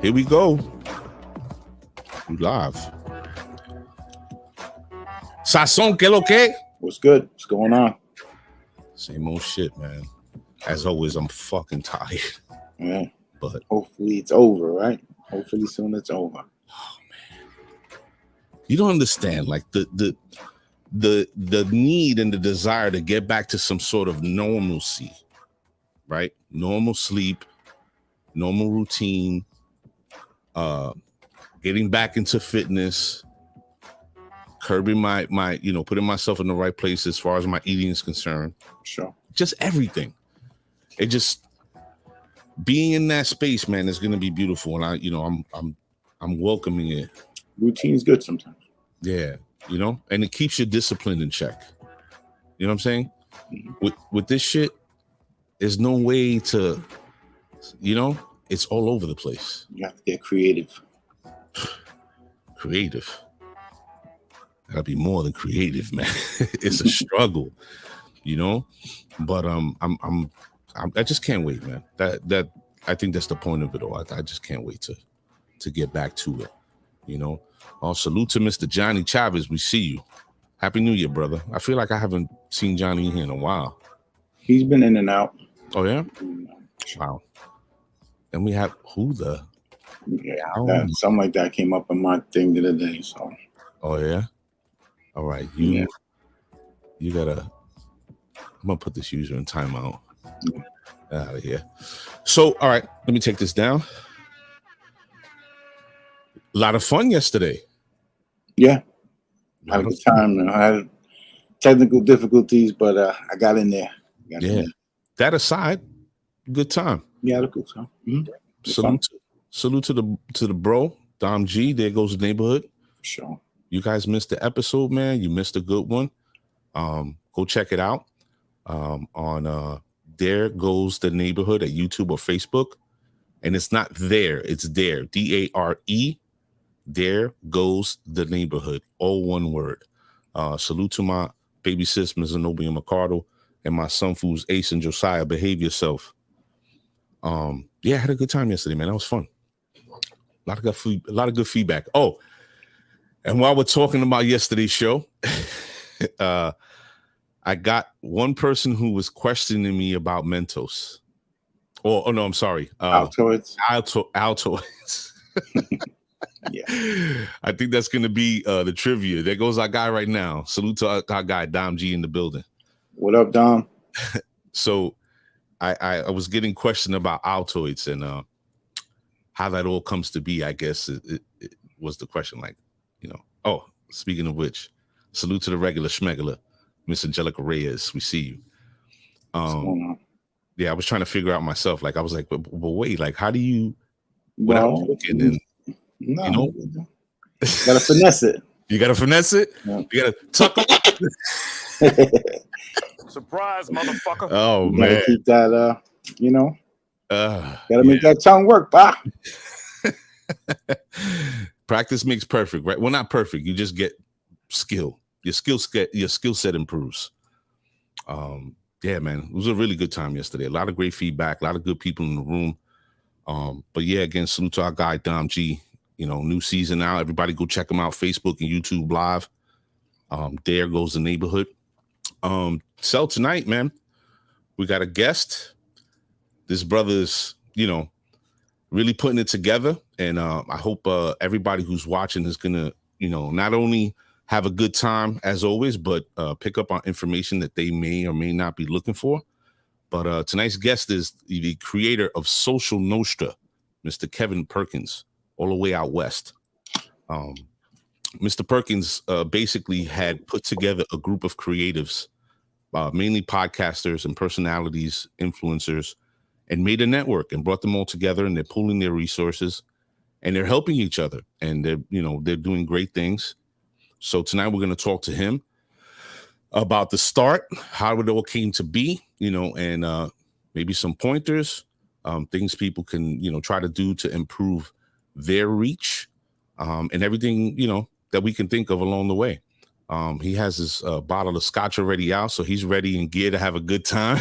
Here we go. We live. Sazón, ¿qué lo que? What's good? What's going on? Same old shit, man. As always, I'm fucking tired. Yeah. But hopefully it's over, right? Hopefully soon it's over. Oh man. You don't understand, like the need and the desire to get back to some sort of normalcy, right? Normal sleep, normal routine, getting back into fitness, curbing my putting myself in the right place as far as my eating is concerned. Sure. Just everything. It just being in that space, man, is gonna be beautiful. And I'm welcoming it. Routine is good sometimes. Yeah, and it keeps your discipline in check. You know what I'm saying? Mm-hmm. With this shit, there's no way to, it's all over the place. You have to get creative. Creative. Gotta be more than creative, man. It's a struggle, But I just can't wait, man. That I think that's the point of it all. I just can't wait to get back to it, salute to Mr. Johnny Chavez. We see you. Happy New Year, brother. I feel like I haven't seen Johnny here in a while. He's been in and out. Oh, yeah? Wow. And we have something like that came up in my thing the other day. So. Oh, yeah? All right. You gotta, I'm gonna put this user in timeout. Out of here. So, all right, let me take this down. A lot of fun yesterday. Yeah. I had a good time. I had technical difficulties, but I got in there. That aside, good time. Yeah, I had a good time. Mm-hmm. Salute to the bro, Dom G. There goes the neighborhood. Sure. You guys missed the episode, man. You missed a good one. Go check it out on There Goes the Neighborhood at YouTube or Facebook. And it's not there, it's there. DARE. There Goes the Neighborhood. All one word. Salute to my baby sis, Ms. Zenobia McCardle, and my son fools Ace and Josiah. Behave yourself. I had a good time yesterday, man. That was fun. A lot of good feedback. Oh, and while we're talking about yesterday's show, I got one person who was questioning me about Mentos. Oh no, I'm sorry. Altoids. Altoids. Yeah. I think that's going to be the trivia. There goes our guy right now. Salute to our guy, Dom G, in the building. What up, Dom? So I was getting questioned about Altoids and how that all comes to be, I guess, it was the question. Like, oh, speaking of which, salute to the regular schmegular, Miss Angelica Reyes. We see you. I was trying to figure out myself. Like, I was like, but wait, like, how do you, without looking and, gotta finesse it. You gotta finesse it? Yeah. You gotta tuck it. Surprise, motherfucker. Oh, you man. Keep that, gotta make that tongue work, bah. Practice makes perfect, right? Well, not perfect. You just get skill. Your skill set improves. Yeah, man, it was a really good time yesterday. A lot of great feedback, a lot of good people in the room. But yeah, again, salute to our guy Dom G. New season now. Everybody go check him out. Facebook and YouTube Live. There Goes the Neighborhood. So tonight, man, we got a guest. This brother's, really putting it together. And I hope everybody who's watching is gonna, not only have a good time as always, but pick up on information that they may or may not be looking for. But tonight's guest is the creator of Social Nostra, Mr. Kevin Perkins, all the way out west. Mr. Perkins basically had put together a group of creatives, mainly podcasters and personalities, influencers, and made a network and brought them all together, and they're pooling their resources and they're helping each other, and they're doing great things. So tonight we're going to talk to him about the start, how it all came to be, and maybe some pointers, things people can, try to do to improve their reach, and everything, that we can think of along the way. He has his bottle of scotch already out, so he's ready and geared to have a good time.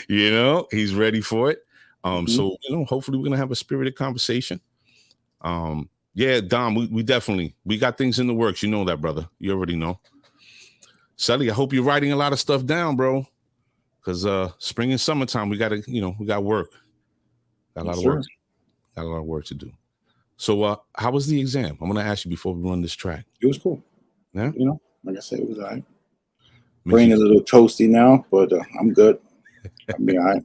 He's ready for it. So hopefully we're gonna have a spirited conversation. Yeah, Dom, we definitely got things in the works. You know that, brother. You already know. Sally, I hope you're writing a lot of stuff down, bro. Because spring and summertime, we got work. Got a lot of work. Got a lot of work to do. So how was the exam? I'm gonna ask you before we run this track. It was cool. Yeah. Like I said, it was all right. Brain a little toasty now, but I'm good. I'll be all right.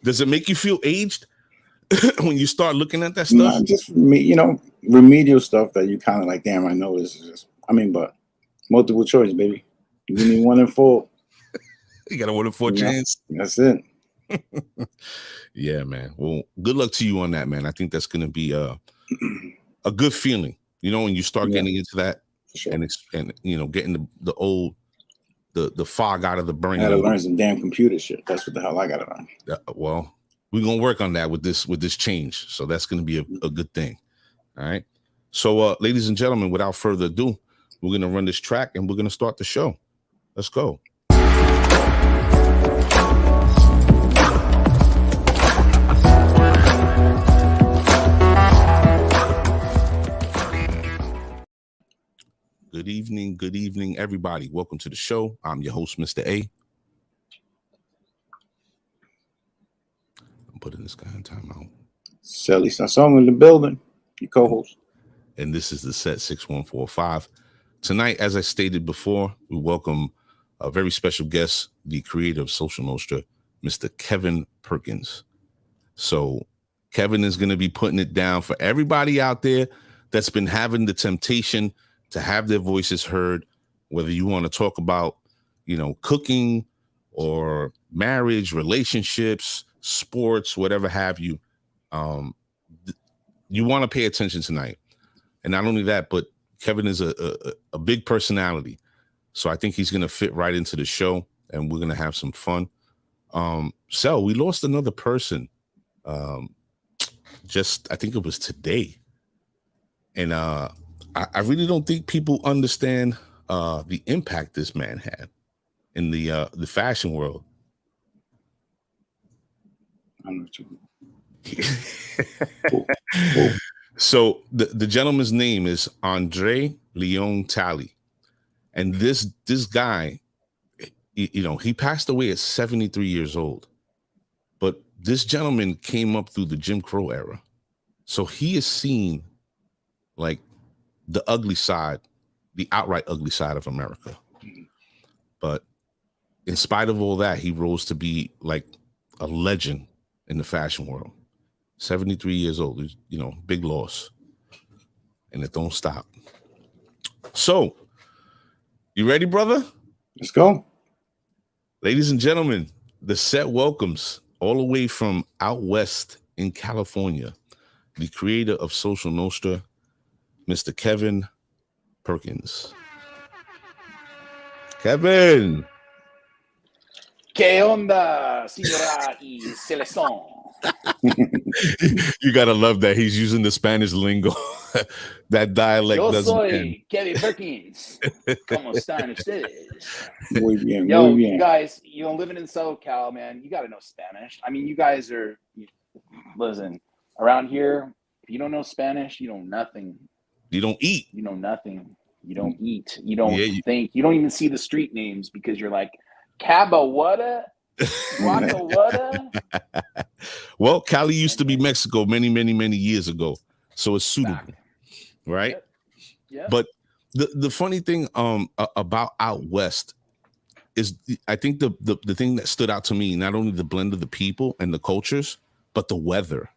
Does it make you feel aged when you start looking at that stuff? Not just me, remedial stuff that you kind of like, damn, I know this is just, but multiple choice, baby. You give me 1 in 4. You got a 1 in 4 chance. That's it. Yeah, man. Well, good luck to you on that, man. I think that's going to be a good feeling, when you start getting into that, sure. and getting the fog out of the brain. I got to learn some damn computer shit. That's what the hell I got to learn. Well, we're going to work on that with this change. So that's going to be a good thing. All right. So, ladies and gentlemen, without further ado, we're going to run this track and we're going to start the show. Let's go. Good evening, everybody. Welcome to the show. I'm your host, Mr. A. I'm putting this guy in timeout. Sally Sassong in the building, your co-host. And this is the set 6145. Tonight, as I stated before, we welcome a very special guest, the creator of Social Nostra, Mr. Kevin Perkins. So Kevin is going to be putting it down for everybody out there that's been having the temptation to have their voices heard, whether you want to talk about, cooking or marriage, relationships, sports, whatever have you. You want to pay attention tonight. And not only that, but Kevin is a big personality. So I think he's going to fit right into the show and we're going to have some fun. So we lost another person. I think it was today. And I really don't think people understand the impact this man had in the fashion world. I'm not sure. So the gentleman's name is Andre Leon Talley, and this guy, he passed away at 73 years old. But this gentleman came up through the Jim Crow era, so he is seen like the ugly side, the outright ugly side of America. But in spite of all that, he rose to be like a legend in the fashion world. 73 years old, big loss. And it don't stop. So, you ready, brother? Let's go. Ladies and gentlemen, the set welcomes all the way from out west in California, the creator of Social Nostra, Mr. Kevin Perkins. Kevin. ¿Qué onda, señora y Celestón? You gotta love that he's using the Spanish lingo. That dialect. Yo soy Kevin Perkins. ¿Cómo están ustedes? Muy bien, Yo, muy bien. You guys, living in SoCal, man, you gotta know Spanish. I mean, you guys listen, around here, if you don't know Spanish, you know nothing. You don't eat. You know nothing. You don't eat. You don't think. You don't even see the street names because you're like, Cabawada? Guacawada? Well, Cali used to be Mexico many, many, many years ago. So it's suitable. Right? Yep. But the funny thing about out west is I think the thing that stood out to me, not only the blend of the people and the cultures, but the weather.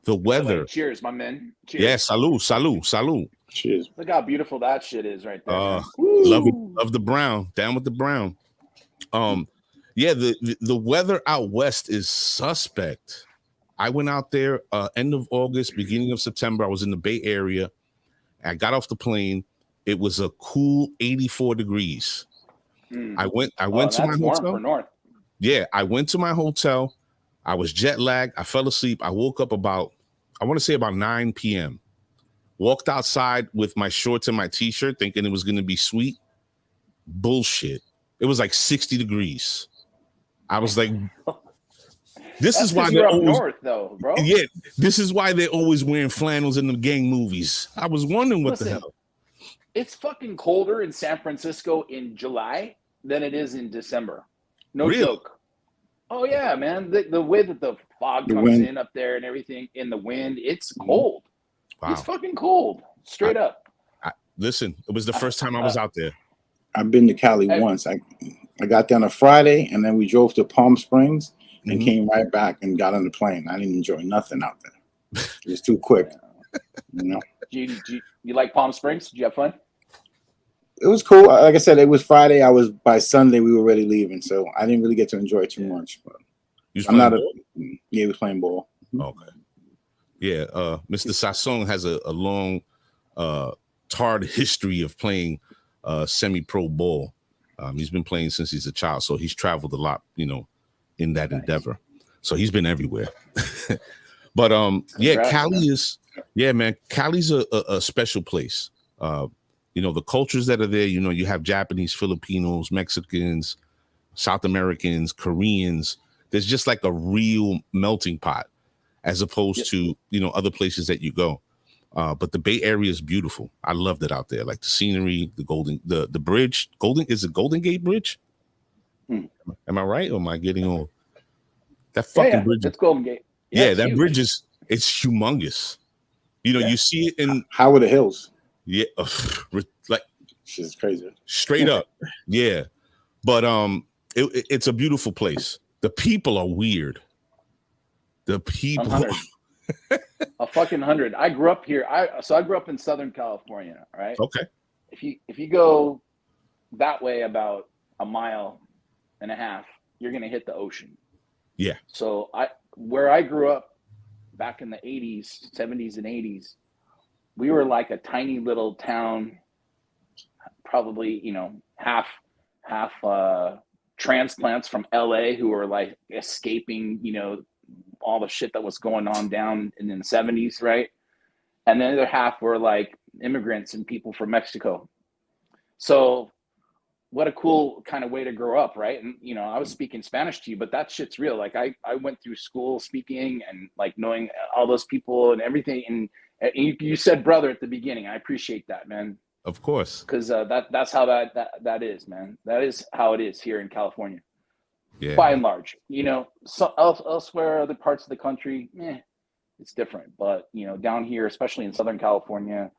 The weather. Cheers, my man. Cheers. Yeah, salud. Cheers. Look how beautiful that shit is right there. Love the brown. Down with the brown. Yeah, the weather out west is suspect. I went out there end of August, beginning of September. I was in the Bay Area. I got off the plane. It was a cool 84 degrees. I went to my hotel. For north. Yeah, I went to my hotel. I was jet lagged. I fell asleep. I woke up about 9 p.m. Walked outside with my shorts and my t-shirt thinking it was going to be sweet. Bullshit. It was like 60 degrees. I was like, This That's is why because they're you're up always north, though, bro. yeah. This is why they're always wearing flannels in the gang movies. I was wondering what the hell. It's fucking colder in San Francisco in July than it is in December. No Really? joke. Oh yeah, man. The way that the fog comes in up there and everything in the wind, it's cold. Wow. It's fucking cold. Straight up. Listen, it was the first time I was out there. I've been to Cali once. I got there on a Friday, and then we drove to Palm Springs and came right back and got on the plane. I didn't enjoy nothing out there. It was too quick. You know. You like Palm Springs? Did you have fun? It was cool. Like I said, it was Friday. By Sunday we were already leaving, so I didn't really get to enjoy it too much. But I'm not we playing ball. Okay. Yeah, Mr. Sasson has a long tarred history of playing semi-pro ball. He's been playing since he's a child, so he's traveled a lot, in that endeavor. So he's been everywhere. But Cali's a special place. The cultures that are there, you have Japanese, Filipinos, Mexicans, South Americans, Koreans. There's just like a real melting pot as opposed to, other places that you go. But the Bay Area is beautiful. I loved it out there. Like the scenery, the bridge, is it Golden Gate Bridge? Am I right? Or am I getting old? That fucking bridge. It's Golden Gate. Yeah, that bridge it's humongous. You see it in Howard the Hills. Yeah, like shit's crazy. Straight up. Yeah. But it's a beautiful place. The people are weird. The people a fucking 100. I grew up here. I grew up in Southern California, right? Okay. If you go that way about a mile and a half, you're gonna hit the ocean. Yeah. So where I grew up back in the 80s, 70s and 80s, we were like a tiny little town, probably, half transplants from LA who were like escaping, all the shit that was going on down in the 70s, right? And the other half were like immigrants and people from Mexico. So what a cool kind of way to grow up, right? And, I was speaking Spanish to you, but that shit's real. Like I went through school speaking and like knowing all those people and everything. And you said brother at the beginning. I appreciate that, man. Of course. Because that's how that is, man. That is how it is here in California. Yeah. By and large, so elsewhere, other parts of the country, it's different. But down here, especially in Southern California,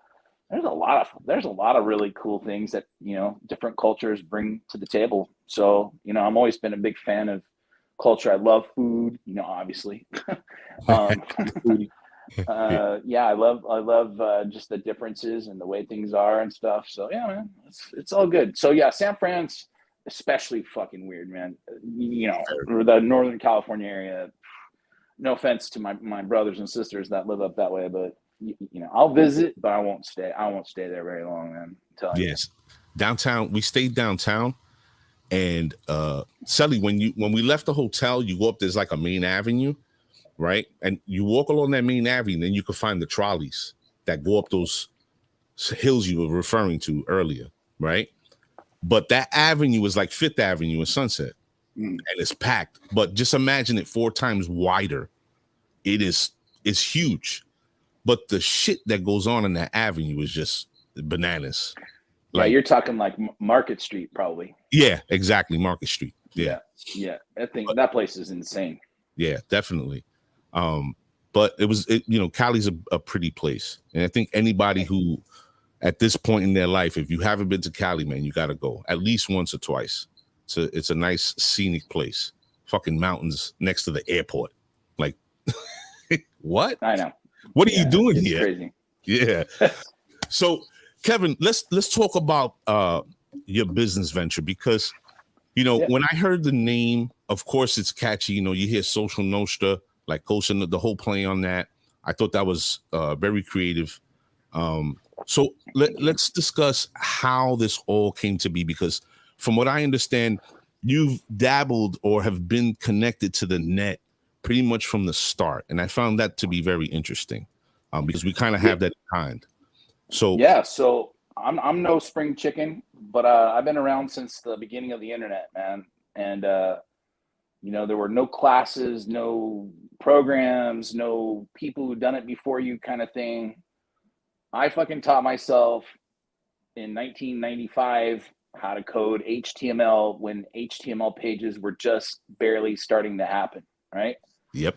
there's a lot of really cool things that different cultures bring to the table. So I'm always been a big fan of culture. I love food, obviously. I love just the differences and the way things are and stuff. So yeah, man, it's all good. So yeah, San Fran's especially fucking weird, man. The Northern California area. No offense to my brothers and sisters that live up that way, but I'll visit, but I won't stay. I won't stay there very long, man. Yes, downtown. We stayed downtown, and Sally, when we left the hotel, you go up. There's like a main avenue, right? And you walk along that main avenue, then you can find the trolleys that go up those hills you were referring to earlier, right? But that avenue is like Fifth Avenue in Sunset, and it's packed. But just imagine it 4 times wider. It's huge. But the shit that goes on in that avenue is just bananas. Like, you're talking like Market Street, probably. Yeah, exactly. Market Street. Yeah. I think that place is insane. Yeah, definitely. But Cali's a pretty place. And I think anybody who, at this point in their life, if you haven't been to Cali, man, you got to go at least once or twice. It's a nice scenic place. Fucking mountains next to the airport. Like, what? I know. What are you doing here? Crazy. Yeah. So, Kevin, let's talk about your business venture, because when I heard the name, of course it's catchy. You hear Social Nostra, like Coach, and the whole play on that. I thought that was very creative. So let's discuss how this all came to be, because from what I understand, you've dabbled or have been connected to the net pretty much from the start. And I found that to be very interesting because we kind of have that in mind. So I'm no spring chicken, but I've been around since the beginning of the internet, man. And There were no classes, no programs, no people who've done it before you kind of thing. I fucking taught myself in 1995 how to code HTML when HTML pages were just barely starting to happen, right? Yep.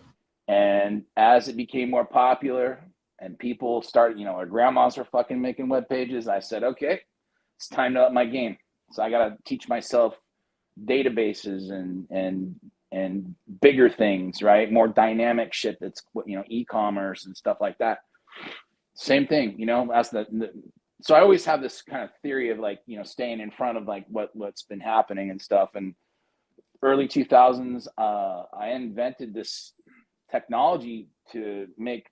And as it became more popular and people started, our grandmas are fucking making web pages, I said, okay, it's time to up my game. So I got to teach myself databases and bigger things, right? More dynamic shit that's, e-commerce and stuff like that. Same thing, as so I always have this kind of theory of like, staying in front of like what's been happening and stuff. And early 2000s, I invented this technology to make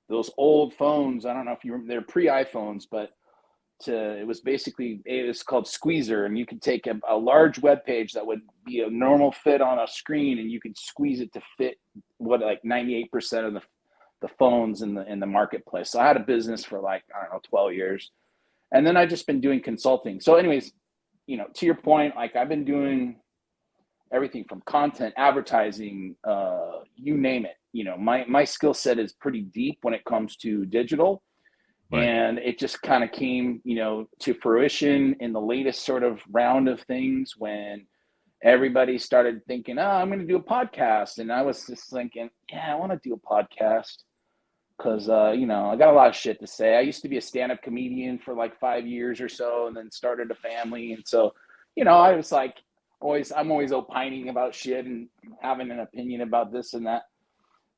those old phones. I don't know if you remember, they're pre-iPhones, but it was called Squeezer, and you could take a large web page that would be a normal fit on a screen, and you could squeeze it to fit like 98% of the phones in the marketplace. So I had a business for like, I don't know, 12 years. And then I just been doing consulting. So anyways, to your point, like I've been doing everything from content, advertising, you name it. My skill set is pretty deep when it comes to digital. Right. And it just kind of came, to fruition in the latest sort of round of things when everybody started thinking, I'm going to do a podcast. And I was just thinking, yeah, I want to do a podcast because, I got a lot of shit to say. I used to be a stand-up comedian for like 5 years or so and then started a family. And so, I was like, I'm always opining about shit and having an opinion about this and that.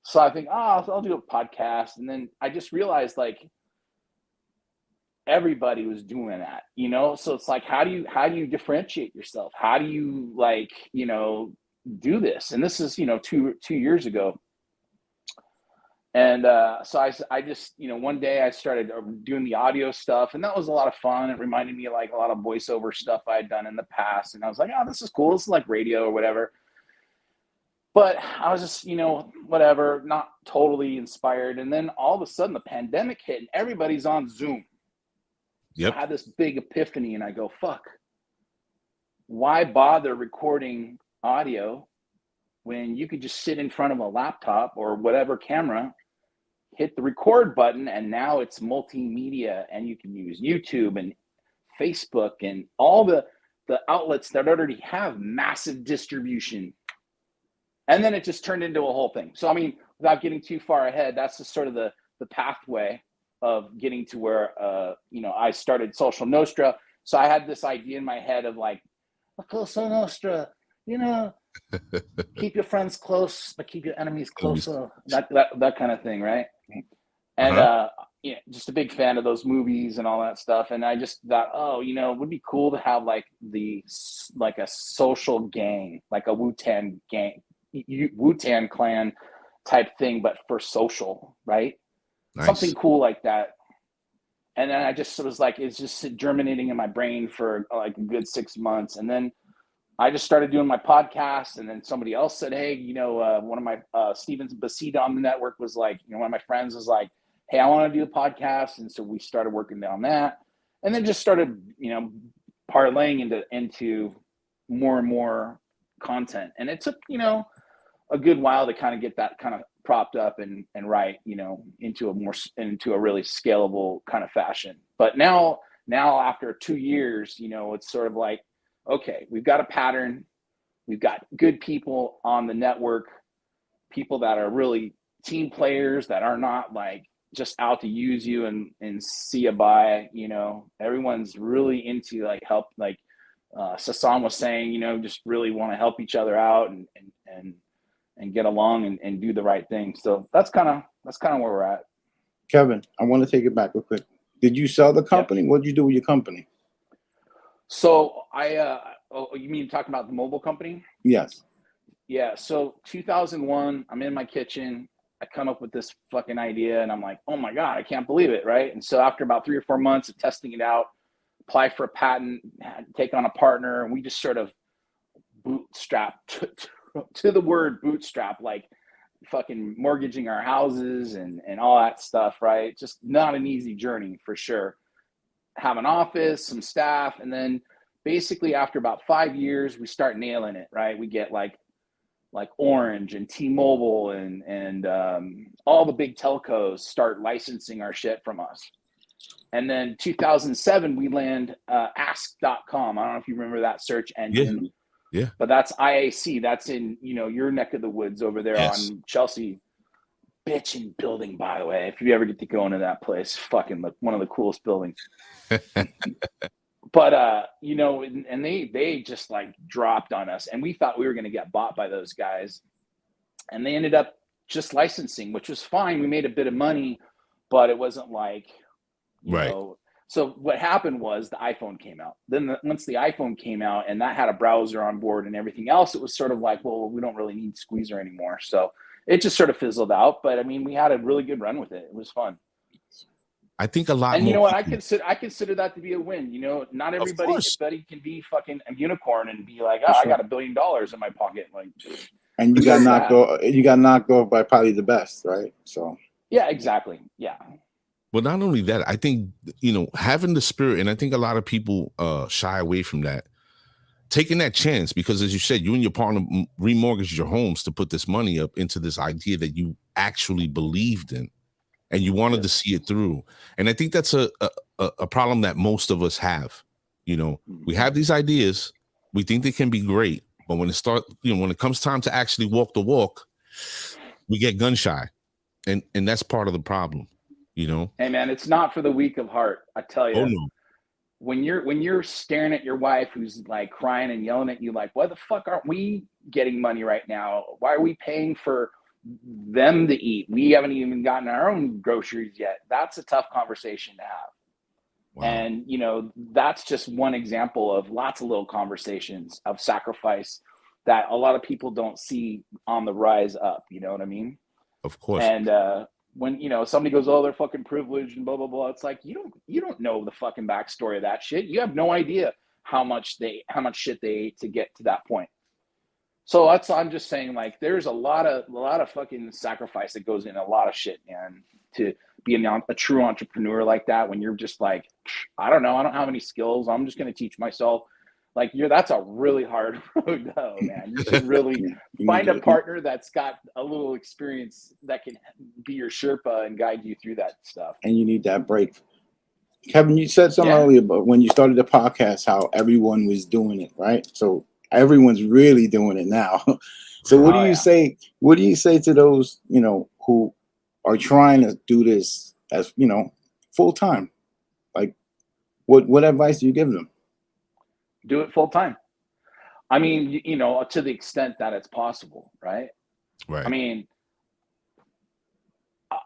So I think, I'll do a podcast. And then I just realized like, everybody was doing that, so it's like, how do you differentiate yourself? How do you like, do this? And this is, 2 years ago. And so I just, one day I started doing the audio stuff, and that was a lot of fun. It reminded me of like a lot of voiceover stuff I had done in the past. And I was like, this is cool. This is like radio or whatever. But I was just, whatever, not totally inspired. And then all of a sudden the pandemic hit and everybody's on Zoom. Yep. I had this big epiphany and I go, fuck, why bother recording audio when you could just sit in front of a laptop or whatever camera, hit the record button, and now it's multimedia and you can use YouTube and Facebook and all the outlets that already have massive distribution. And then it just turned into a whole thing. So, I mean, without getting too far ahead, that's just sort of the pathway of getting to where, I started Social Nostra. So I had this idea in my head of like, Social Nostra, keep your friends close, but keep your enemies closer. That kind of thing, right? And just a big fan of those movies and all that stuff. And I just thought, it would be cool to have like a social gang, like a Wu-Tang gang, Wu-Tang Clan type thing, but for social, right? Nice. Something cool like that. And then I just was like, it's just germinating in my brain for like a good 6 months. And then I just started doing my podcast. And then somebody else said, hey, one of my Steven Basida on the network was like, one of my friends was like, hey, I want to do a podcast. And so we started working on that. And then just started, parlaying into more and more content. And it took, a good while to kind of get that kind of propped up and right, into a really scalable kind of fashion. But now after 2 years, it's sort of like, okay, we've got a pattern. We've got good people on the network, people that are really team players that are not like just out to use you and see you by, everyone's really into like help, like Sasan was saying, just really want to help each other out and get along and do the right thing. So that's kind of where we're at. Kevin, I want to take it back real quick. Did you sell the company? Yeah. What did you do with your company? So you mean talking about the mobile company? Yes. Yeah. So 2001, I'm in my kitchen. I come up with this fucking idea and I'm like, oh my God, I can't believe it. Right. And so after about 3 or 4 months of testing it out, apply for a patent, take on a partner, and we just sort of bootstrapped to the word bootstrap, like fucking mortgaging our houses and all that stuff, right? Just not an easy journey for sure. Have an office, some staff, and then basically after about 5 years, we start nailing it, right? We get like like Orange and T-Mobile and all the big telcos start licensing our shit from us. And then 2007, we land ask.com. I don't know if you remember that search engine. Yeah. But that's IAC. That's in, your neck of the woods over there on Chelsea. Bitchin' building, by the way. If you ever get to go into that place, fucking one of the coolest buildings. But and they just like dropped on us, and we thought we were going to get bought by those guys, and they ended up just licensing, which was fine. We made a bit of money, but it wasn't like, you know. So what happened was the iPhone came out. Then once the iPhone came out and that had a browser on board and everything else, it was sort of like, well, we don't really need Squeezer anymore. So it just sort of fizzled out. But I mean, we had a really good run with it. It was fun. I think a lot. And more you know what? people... I consider that to be a win. Not everybody can be fucking a unicorn and be like, I got $1 billion in my pocket. Like, and you got knocked off. You got knocked off by probably the best, right? So yeah, exactly. Yeah. Well, not only that, I think, having the spirit, and I think a lot of people shy away from that, taking that chance, because as you said, you and your partner remortgaged your homes to put this money up into this idea that you actually believed in and you wanted to see it through. And I think that's a problem that most of us have. We have these ideas, we think they can be great, but when it comes time to actually walk the walk, we get gun shy. And that's part of the problem. Hey man, it's not for the weak of heart. I tell you, no. When you're staring at your wife who's like crying and yelling at you, like, why the fuck aren't we getting money right now? Why are we paying for them to eat? We haven't even gotten our own groceries yet. That's a tough conversation to have. Wow. And that's just one example of lots of little conversations of sacrifice that a lot of people don't see on the rise up. You know what I mean? Of course. And when somebody goes, oh, they're fucking privileged and blah blah blah, it's like you don't know the fucking backstory of that shit. You have no idea how much shit they ate to get to that point. So I'm just saying, like, there's a lot of fucking sacrifice that goes in a lot of shit, man, to be a true entrepreneur like that. When you're just like, I don't know, I don't have any skills, I'm just going to teach myself. Like, that's a really hard road, though, man. You should really find a partner that's got a little experience that can be your Sherpa and guide you through that stuff. And you need that break. Kevin, you said something earlier about when you started the podcast, how everyone was doing it, right? So everyone's really doing it now. So what do you say? What do you say to those, who are trying to do this as, full time? Like, what advice do you give them? Do it full time. I mean, to the extent that it's possible, right? Right. I mean,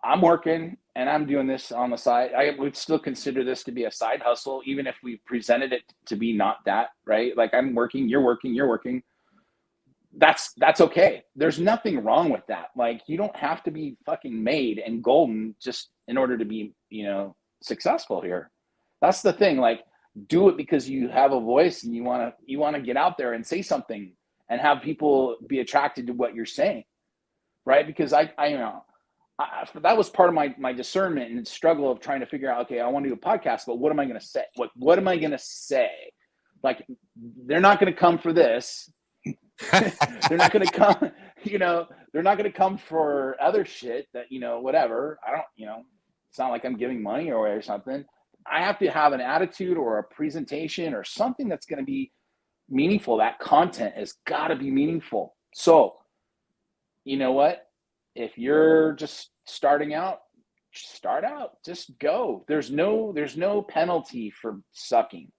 I'm working and I'm doing this on the side. I would still consider this to be a side hustle, even if we presented it to be not that, right? Like, I'm working, you're working. That's okay. There's nothing wrong with that. Like, you don't have to be fucking made and golden just in order to be, successful here. That's the thing. Like, do it because you have a voice and you want to get out there and say something and have people be attracted to what you're saying, right? Because I that was part of my discernment and struggle of trying to figure out, okay, I want to do a podcast, but what am I going to say? What am I going to say? Like, they're not going to come for this. They're not going to come, they're not going to come for other shit that, whatever. I don't, it's not like I'm giving money or something. I have to have an attitude or a presentation or something that's going to be meaningful. That content has got to be meaningful. So, you know what? If you're just starting out, start out. Just go. There's no penalty for sucking.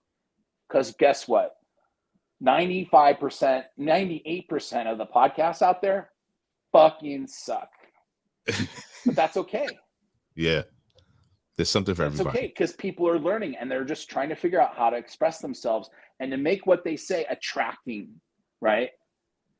Because guess what? 95%, 98% of the podcasts out there fucking suck. But that's okay. Yeah. There's something for everybody. It's okay, because people are learning and they're just trying to figure out how to express themselves and to make what they say attracting, right?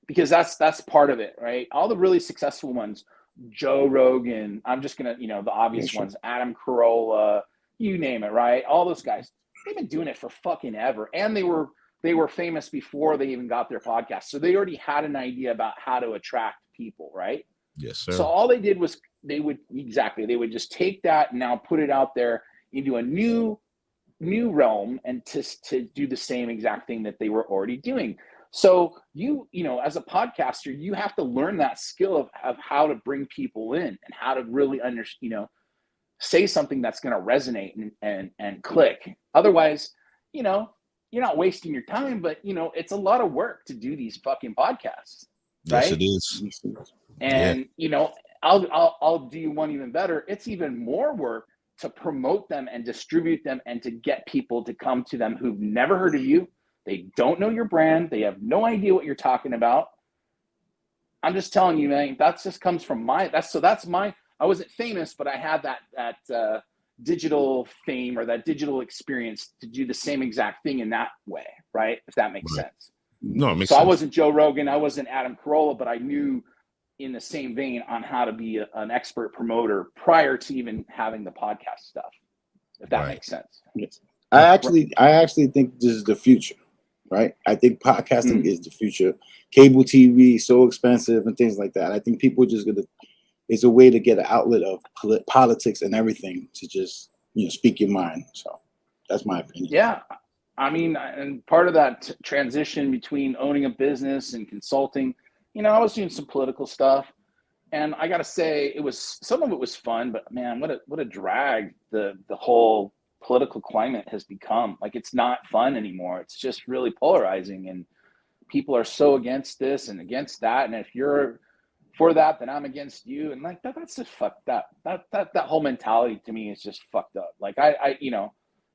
Because that's part of it, right? All the really successful ones, Joe Rogan, I'm just gonna, the obvious ones, Adam Carolla, you name it, right? All those guys, they've been doing it for fucking ever, and they were famous before they even got their podcast, so they already had an idea about how to attract people, right? Yes, sir. So all they did was they would just take that and now put it out there into a new realm and to do the same exact thing that they were already doing. So you know, as a podcaster, you have to learn that skill of how to bring people in and how to really say something that's going to resonate and click. Otherwise, you know, you're not wasting your time, but you know, it's a lot of work to do these fucking podcasts. Yes, right? it is. And you know, I'll do you one even better. It's even more work to promote them and distribute them and to get people to come to them who've never heard of you. They don't know your brand. They have no idea what you're talking about. I'm just telling you, man, that just comes from I wasn't famous, but I had that digital fame or that digital experience to do the same exact thing in that way, right? If that makes sense. No, it makes sense. So I wasn't Joe Rogan, I wasn't Adam Carolla, but I knew in the same vein on how to be an expert promoter prior to even having the podcast stuff, if that makes sense. Yes. I actually think this is the future, right? I think podcasting is the future. Cable TV is so expensive and things like that. I think people are just it's a way to get an outlet of politics and everything to just, speak your mind. So that's my opinion. Yeah. I mean, and part of that transition between owning a business and consulting, I was doing some political stuff, and I got to say, some of it was fun, but man, what a drag the whole political climate has become. Like, it's not fun anymore. It's just really polarizing, and people are so against this and against that. And if you're for that, then I'm against you. And like that's just fucked up. That whole mentality to me is just fucked up. Like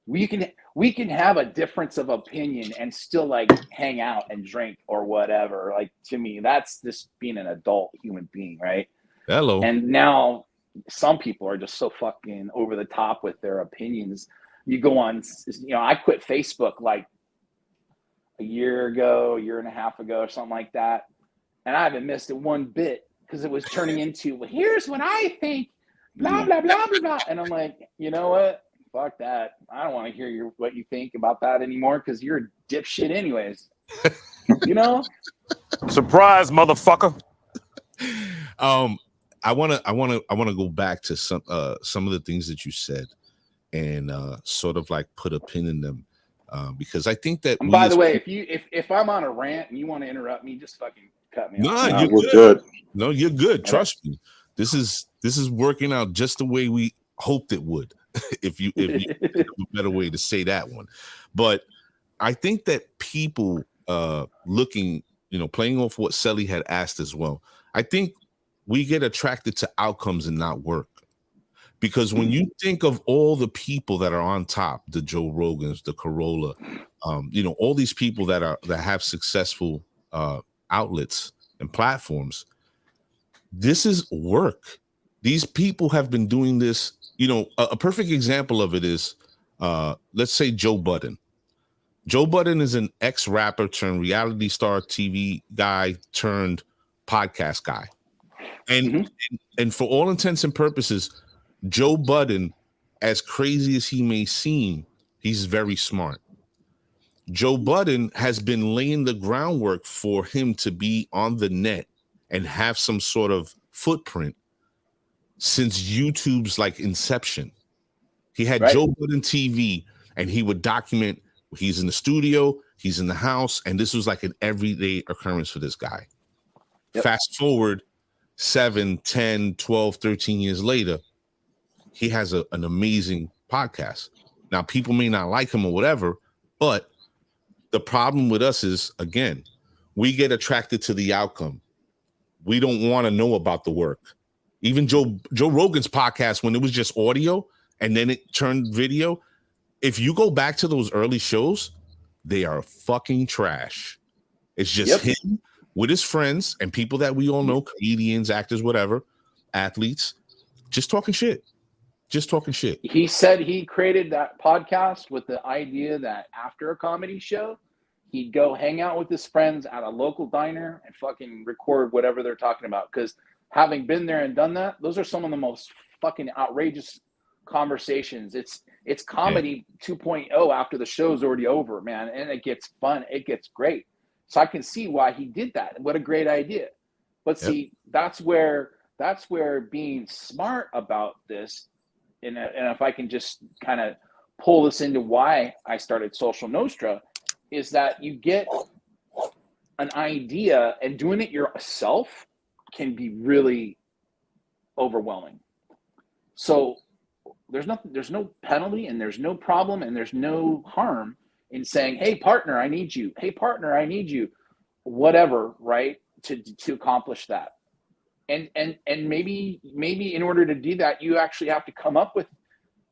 we can have a difference of opinion and still like hang out and drink or whatever. Like, to me, that's just being an adult human being, right? Hello. And now some people are just so fucking over the top with their opinions. You go on, I quit Facebook like a year and a half ago or something like that. And I haven't missed it one bit because it was turning into, well, here's what I think, blah, blah, blah, blah, blah. And I'm like, you know what? Fuck that. I don't want to hear what you think about that anymore because you're a dipshit anyways. Surprise, motherfucker. I wanna go back to some of the things that you said and sort of like put a pin in them. Because I think that by the way, if I'm on a rant and you want to interrupt me, just fucking cut me off. No, you're good. No, you're good. Trust me. This is working out just the way we hoped it would. if you have a better way to say that one. But I think that people looking, playing off what Selly had asked as well. I think we get attracted to outcomes and not work. Because when you think of all the people that are on top, the Joe Rogans, the Corolla, all these people that have successful outlets and platforms, this is work. These people have been doing this. A perfect example of it is, let's say Joe Budden. Joe Budden is an ex-rapper turned reality star TV guy turned podcast guy. And for all intents and purposes, Joe Budden, as crazy as he may seem, he's very smart. Joe Budden has been laying the groundwork for him to be on the net and have some sort of footprint since YouTube's like inception. He had Joe Budden TV, and he would document he's in the studio, he's in the house, and this was like an everyday occurrence for this guy. Fast forward 7, 10, 12, 13 years later, he has an amazing podcast. Now, people may not like him or whatever, but the problem with us is, again, we get attracted to the outcome. We don't want to know about the work. Even Joe Rogan's podcast, when it was just audio and then it turned video, if you go back to those early shows, they are fucking trash. It's just him with his friends and people that we all know, comedians, actors, whatever, athletes, just talking shit. He said he created that podcast with the idea that after a comedy show, he'd go hang out with his friends at a local diner and fucking record whatever they're talking about. Because having been there and done that, those are some of the most fucking outrageous conversations. It's comedy 2.0 after the show's already over, man. And it gets fun. It gets great. So I can see why he did that. What a great idea. But see, that's where being smart about this, and if I can just kind of pull this into why I started Social Nostra, is that you get an idea and doing it yourself can be really overwhelming. So there's no penalty and there's no problem and there's no harm in saying, hey partner, I need you. Hey partner, I need you. Whatever, right? To accomplish that. And maybe in order to do that, you actually have to come up with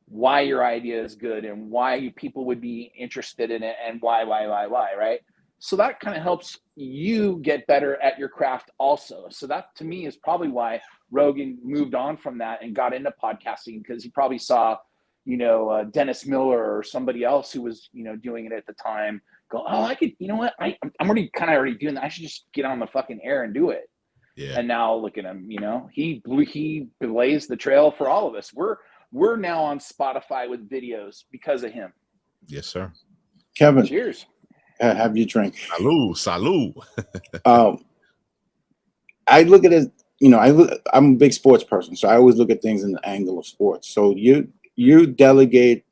why your idea is good and why people would be interested in it and why, right? So that kind of helps you get better at your craft also. So that to me is probably why Rogan moved on from that and got into podcasting, because he probably saw, Dennis Miller or somebody else who was, doing it at the time go, oh, I could, you know what? I'm already doing that. I should just get on the fucking air and do it. Yeah. And now look at him, he blazed the trail for all of us. We're now on Spotify with videos because of him. Yes, sir. Kevin, cheers. Have your drink. Salud. I look at it, I'm a big sports person, so I always look at things in the angle of sports. So you delegate,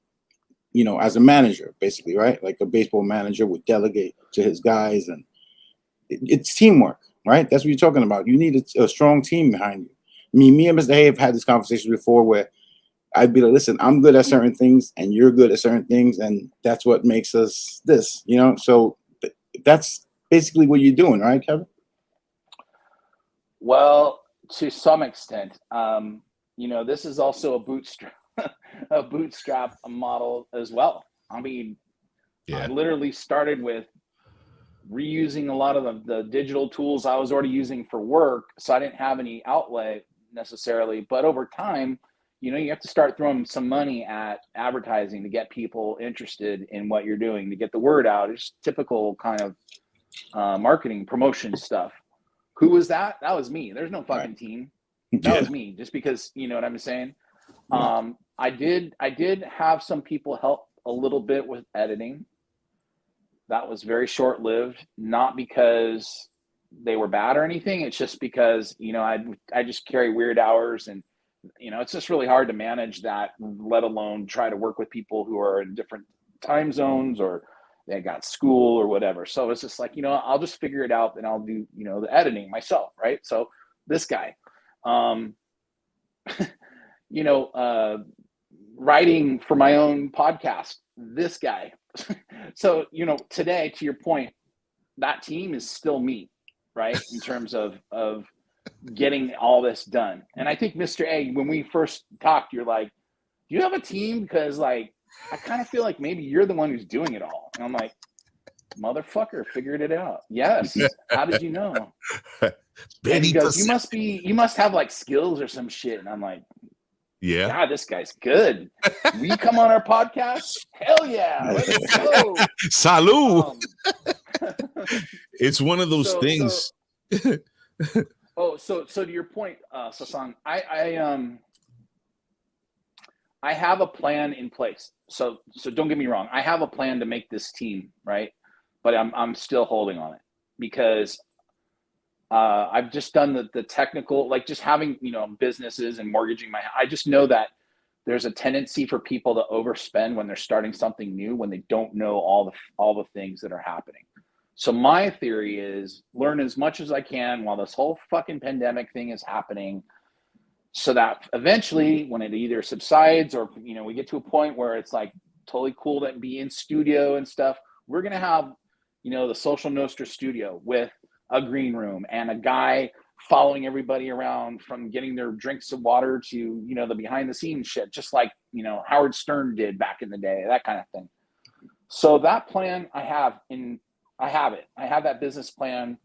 as a manager, basically, right? Like a baseball manager would delegate to his guys, and it's teamwork, right? That's what you're talking about. You need a strong team behind you. Me and Mr. Hay have had this conversation before where I'd be like, listen, I'm good at certain things and you're good at certain things, and that's what makes us this, So that's basically what you're doing, right, Kevin? Well, to some extent, this is also a bootstrap model as well. I mean, I literally started with reusing a lot of the digital tools I was already using for work, so I didn't have any outlay necessarily. But over time, you have to start throwing some money at advertising to get people interested in what you're doing, to get the word out. It's typical kind of marketing promotion stuff. Who was that? That was me. There's no fucking team. That was me, just because, you know what I'm saying? I did have some people help a little bit with editing. That was very short-lived, not because they were bad or anything. It's just because, I just carry weird hours, and it's just really hard to manage that, let alone try to work with people who are in different time zones or they got school or whatever. So it's just like, I'll just figure it out and I'll do, the editing myself. Right. So this guy, writing for my own podcast, this guy. So, today, to your point, that team is still me, right? In terms of getting all this done. And I think, Mr. A, when we first talked, you're like, do you have a team? Because like, I kind of feel like maybe you're the one who's doing it all. And I'm like, motherfucker, figured it out. Yes. How did you know? And he goes, you must have like skills or some shit. And I'm like, yeah, God, this guy's good. Will you come on our podcast? Hell yeah. Let's go. Salud. It's one of those things. So to your point, Sasan, I have a plan in place. So don't get me wrong. I have a plan to make this team, right? But I'm still holding on it because I've just done the technical, like just having, businesses and mortgaging I just know that there's a tendency for people to overspend when they're starting something new, when they don't know all the things that are happening. So my theory is learn as much as I can while this whole fucking pandemic thing is happening, so that eventually when it either subsides or, we get to a point where it's like totally cool to be in studio and stuff, we're going to have, the Social Nostra studio with a green room and a guy following everybody around from getting their drinks of water to, the behind the scenes shit, just like, Howard Stern did back in the day, that kind of thing. So that plan I have it. I have that business plan.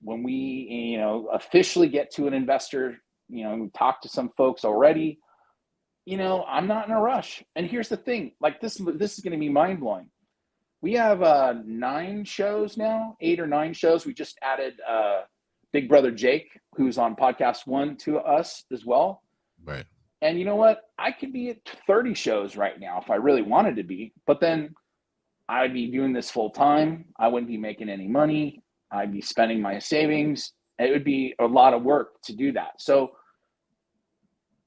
When we, officially get to an investor, we talk to some folks already, I'm not in a rush. And here's the thing, like this is going to be mind blowing. We have 9 shows now, 8 or 9 shows. We just added Big Brother Jake, who's on podcast 1 to us as well. Right. And you know what? I could be at 30 shows right now if I really wanted to be, but then I'd be doing this full time. I wouldn't be making any money. I'd be spending my savings. It would be a lot of work to do that. So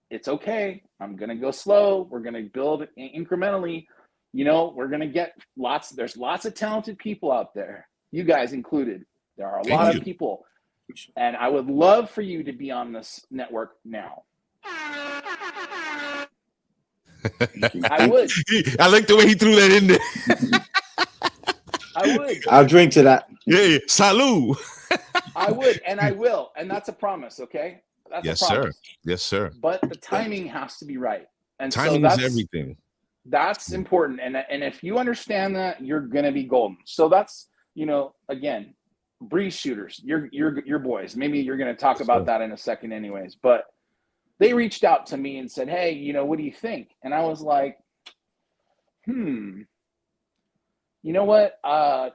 it's okay. I'm going to go slow. We're going to build incrementally. We're going to get there's lots of talented people out there, you guys included. There are a lot of people, and I would love for you to be on this network now. I would. I like the way he threw that in there. I would. I'll drink to that. Yeah. Salud. I would, and I will, and that's a promise. Okay. That's yes, a promise. sir. Yes, sir. But the timing has to be right, and timing so is everything. That's important, and if you understand that, you're gonna be golden. So that's, again, breeze shooters. Your boys. Maybe you're gonna talk about that in a second, anyways. But they reached out to me and said, "Hey, what do you think?" And I was like, You know what? I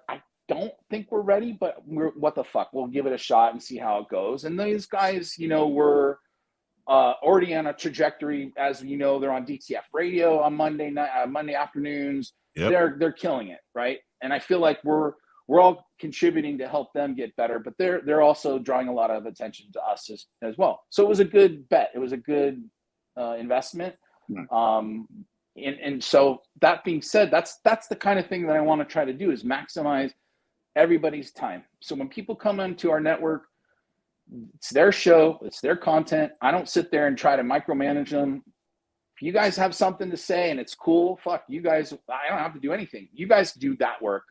don't think we're ready, but what the fuck? We'll give it a shot and see how it goes. And these guys, were already on a trajectory. As you know, they're on DTF radio on Monday afternoons. Yep. They're killing it, right? And I feel like we're all contributing to help them get better, but they're also drawing a lot of attention to us as well. So it was a good bet. It was a good investment. And so that being said, that's the kind of thing that I want to try to do, is maximize everybody's time. So when people come into our network, it's their show, it's their content. I don't sit there and try to micromanage them. If you guys have something to say and it's cool, fuck you guys. I don't have to do anything. You guys do that work.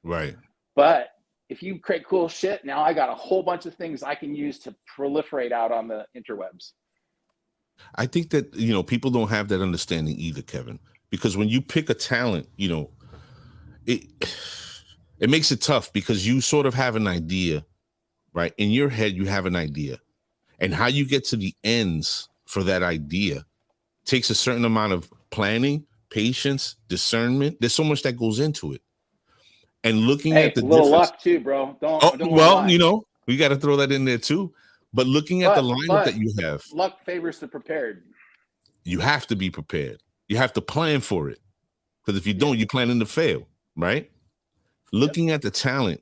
Right. But if you create cool shit, now I got a whole bunch of things I can use to proliferate out on the interwebs. I think that, people don't have that understanding either, Kevin, because when you pick a talent, it makes it tough, because you sort of have an idea, right? In your head, you have an idea, and how you get to the ends for that idea takes a certain amount of planning, patience, discernment. There's so much that goes into it. And looking at the little luck too, bro. Don't we got to throw that in there too. But looking at the lineup that you have, luck favors the prepared. You have to be prepared. You have to plan for it, because if you don't, you're planning to fail, right? Looking at the talent,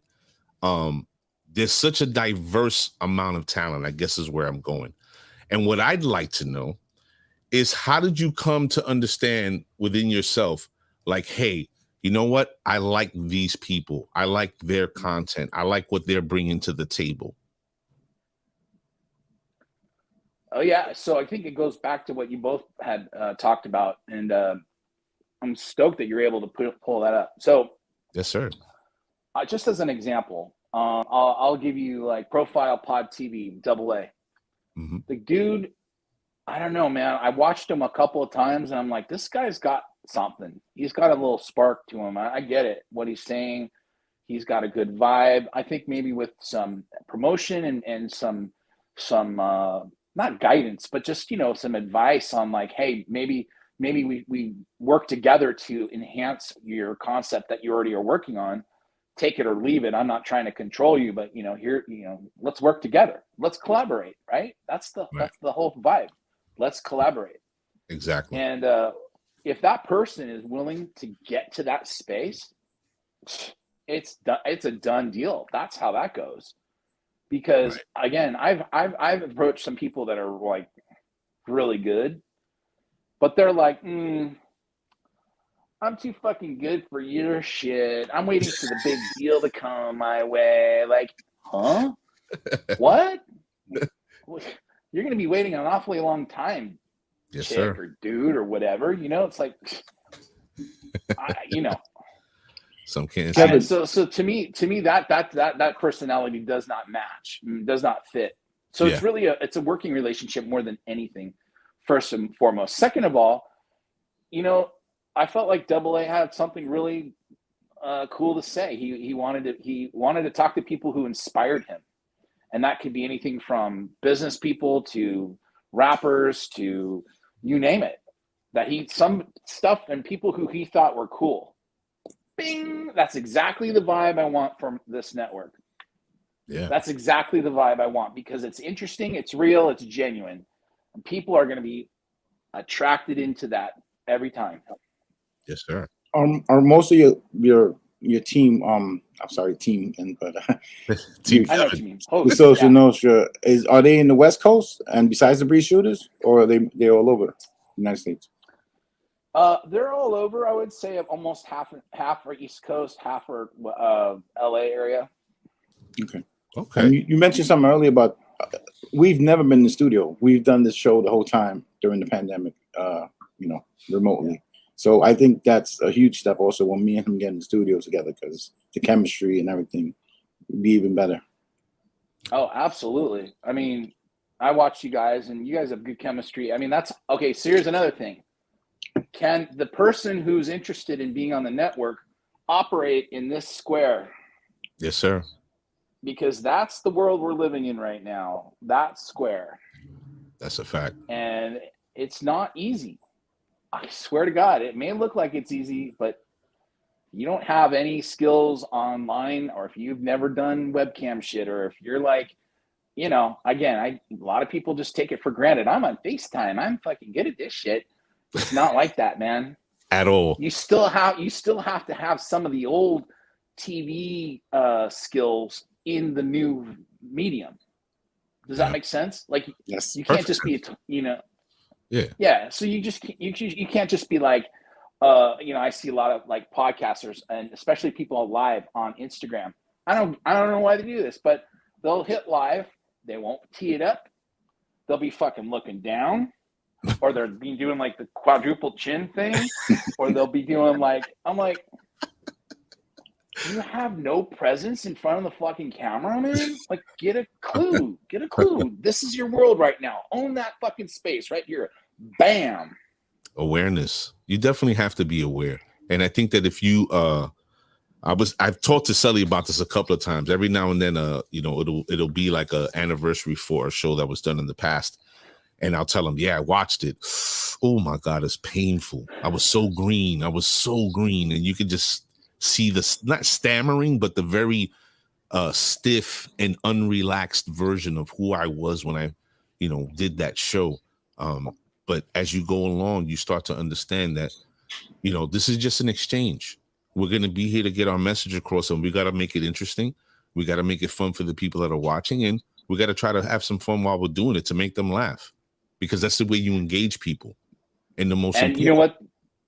there's such a diverse amount of talent, I guess is where I'm going. And what I'd like to know is, how did you come to understand within yourself, like, hey, you know what? I like these people. I like their content. I like what they're bringing to the table. Oh, yeah. So I think it goes back to what you both had talked about. And I'm stoked that you're able to pull that up. So, yes, sir. Just as an example, I'll give you like Profile Pod TV, AA. Mm-hmm. The dude, I don't know, man. I watched him a couple of times and I'm like, this guy's got something. He's got a little spark to him. I get it, what he's saying. He's got a good vibe. I think maybe with some promotion and some not guidance, but just, some advice on like, hey, maybe we work together to enhance your concept that you already are working on. Take it or leave it. I'm not trying to control you, but here, let's work together. Let's collaborate, right? That's the whole vibe. Let's collaborate. Exactly. And if that person is willing to get to that space, it's a done deal. That's how that goes. Because again, I've approached some people that are like really good, but they're like, I'm too fucking good for your shit. I'm waiting for the big deal to come my way. Like, huh? What? You're gonna be waiting an awfully long time, yes, chick, sir, or dude, or whatever. It's like, Some can't. So to me, that personality does not match, does not fit. So it's really it's a working relationship more than anything. First and foremost. Second of all, I felt like AA had something really cool to say. He wanted to talk to people who inspired him, and that could be anything from business people to rappers to you name it. Some stuff and people who he thought were cool. Bing! That's exactly the vibe I want from this network. Yeah, that's exactly the vibe I want, because it's interesting, it's real, it's genuine, and people are going to be attracted into that every time. Yes, sir. Are most of your team? I'm sorry, team, but team. I know what you mean. The Social Nostra are they in the West Coast and besides the breeze shooters, or are they all over the United States? They're all over. I would say almost half are East Coast, half are LA area. Okay. Okay. And you mentioned something earlier about we've never been in the studio. We've done this show the whole time during the pandemic, remotely. So I think that's a huge step also when me and him get in the studio together, because the chemistry and everything would be even better. Oh, absolutely. I mean, I watch you guys and you guys have good chemistry. I mean, that's okay. So here's another thing. Can the person who's interested in being on the network operate in this square? Yes, sir. Because that's the world we're living in right now. That square. That's a fact. And it's not easy. I swear to God, it may look like it's easy, but you don't have any skills online, or if you've never done webcam shit, or if you're like, again, a lot of people just take it for granted. I'm on FaceTime. I'm fucking good at this shit. It's not like that, man. At all. You still have to have some of the old TV skills in the new medium. Does that make sense? Like, yes, you can't just be, Yeah. So you can't just be like, I see a lot of like podcasters and especially people live on Instagram. I don't know why they do this, but they'll hit live. They won't tee it up. They'll be fucking looking down, or they'll be doing like the quadruple chin thing, or they'll be doing like, I'm like, you have no presence in front of the fucking camera, man? Like, get a clue. Get a clue. This is your world right now. Own that fucking space right here. Bam. Awareness. You definitely have to be aware. And I think that if you I've talked to Sully about this a couple of times. Every now and then it'll be like a anniversary for a show that was done in the past. And I'll tell him, yeah, I watched it. Oh my God, it's painful. I was so green. And you could just see the, not stammering, but the very stiff and unrelaxed version of who I was when I, did that show. But as you go along, you start to understand that, this is just an exchange. We're going to be here to get our message across, and we got to make it interesting. We got to make it fun for the people that are watching, and we got to try to have some fun while we're doing it to make them laugh, because that's the way you engage people. And the most important. You know what?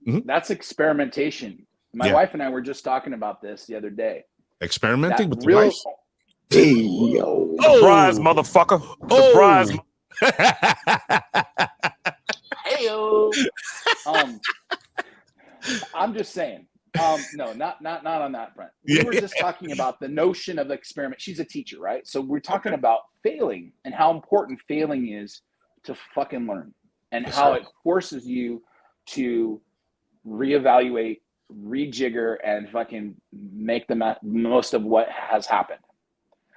Mm-hmm. That's experimentation. My wife and I were just talking about this the other day. Experimenting with real. Hey, yo. Surprise, motherfucker. Surprise. Hey-o. I'm just saying. No, not on that front. We were just talking about the notion of experiment. She's a teacher, right? So we're talking about failing and how important failing is to fucking learn, and how it forces you to reevaluate, rejigger, and fucking make the most of what has happened.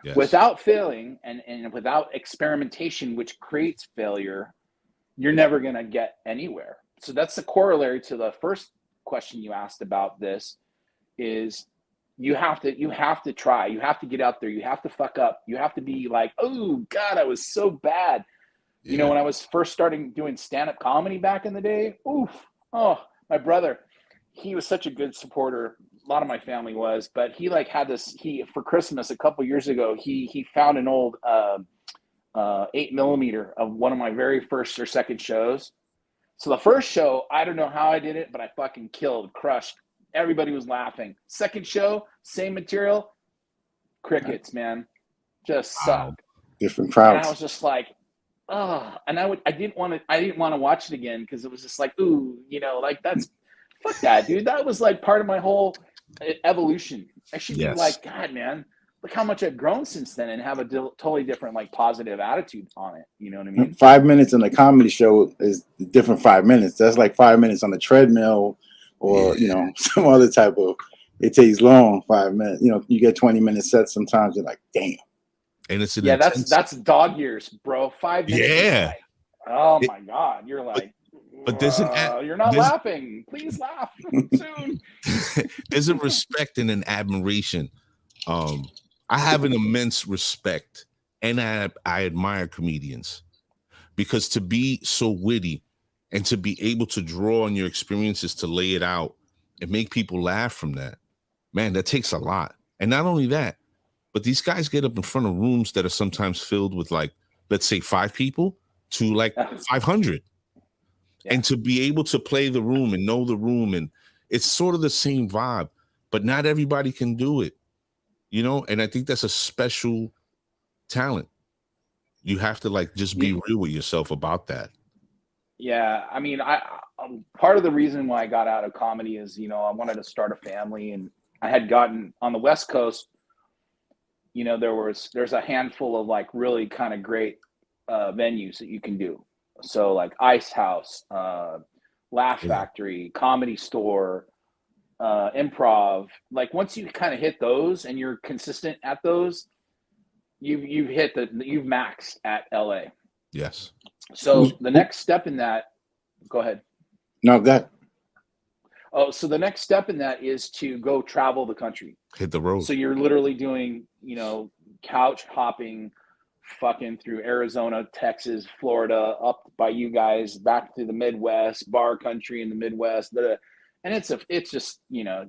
Yes. Without failing and without experimentation, which creates failure, you're never going to get anywhere. So that's the corollary to the first question you asked about this, is you have to try, you have to get out there, you have to fuck up, you have to be like, oh God, I was so bad. When I was first starting doing stand-up comedy back in the day, my brother, he was such a good supporter. A lot of my family was, but he like had this, for Christmas a couple years ago, he found an old 8mm of one of my very first or second shows. So the first show, I don't know how I did it, but I fucking crushed. Everybody was laughing. Second show, same material, crickets, man. Just sucked. Different crowds. And I was just like, and I didn't want to watch it again, because it was just like, like that's fuck that, dude. That was like part of my whole evolution. I should be like, God, man, look how much I've grown since then, and have a totally different, like, positive attitude on it. You know what I mean? 5 minutes in a comedy show is different 5 minutes. That's like 5 minutes on the treadmill, or some other type of. It takes long. 5 minutes. You get 20-minute sets. Sometimes you're like, damn. And it's that's dog years, bro. 5 minutes. Yeah. Oh my God, you're like. But you're not laughing. Please laugh soon. There's a respect and an admiration. I have an immense respect, and I admire comedians, because to be so witty and to be able to draw on your experiences to lay it out and make people laugh from that, man, that takes a lot. And not only that, but these guys get up in front of rooms that are sometimes filled with, like, let's say 5 people to like 500. Yeah. And to be able to play the room and know the room, and it's sort of the same vibe, but not everybody can do it. you know, and I think that's a special talent. You have to like just be real with yourself about that. Yeah, I mean, I part of the reason why I got out of comedy is, you know, I wanted to start a family, and I had gotten on the West Coast. You know, there's a handful of like really kind of great venues that you can do. So like Ice House, Laugh Factory, Comedy Store, Improv. Like once you kind of hit those and you're consistent at those, you've maxed at LA. Yes. So the next step in that, go ahead. No, that. Oh, so the next step in that is to go travel the country. Hit the road. So you're literally doing, you know, couch hopping, fucking through Arizona, Texas, Florida, up by you guys, back to the Midwest, bar country in the Midwest. And it's just, you know,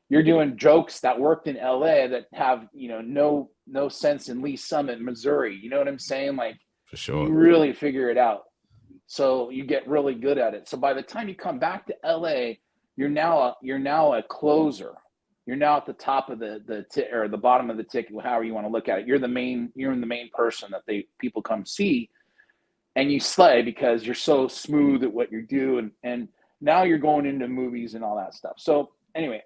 you're doing jokes that worked in LA that have, you know, no sense in Lee Summit, Missouri. You know what I'm saying? Like, for sure, you really figure it out. So you get really good at it. So by the time you come back to LA, you're now a closer. You're now at the top of or the bottom of the ticket, however you want to look at it. You're the main person that people come see, and you slay because you're so smooth at what you do, and now you're going into movies and all that stuff. So anyway,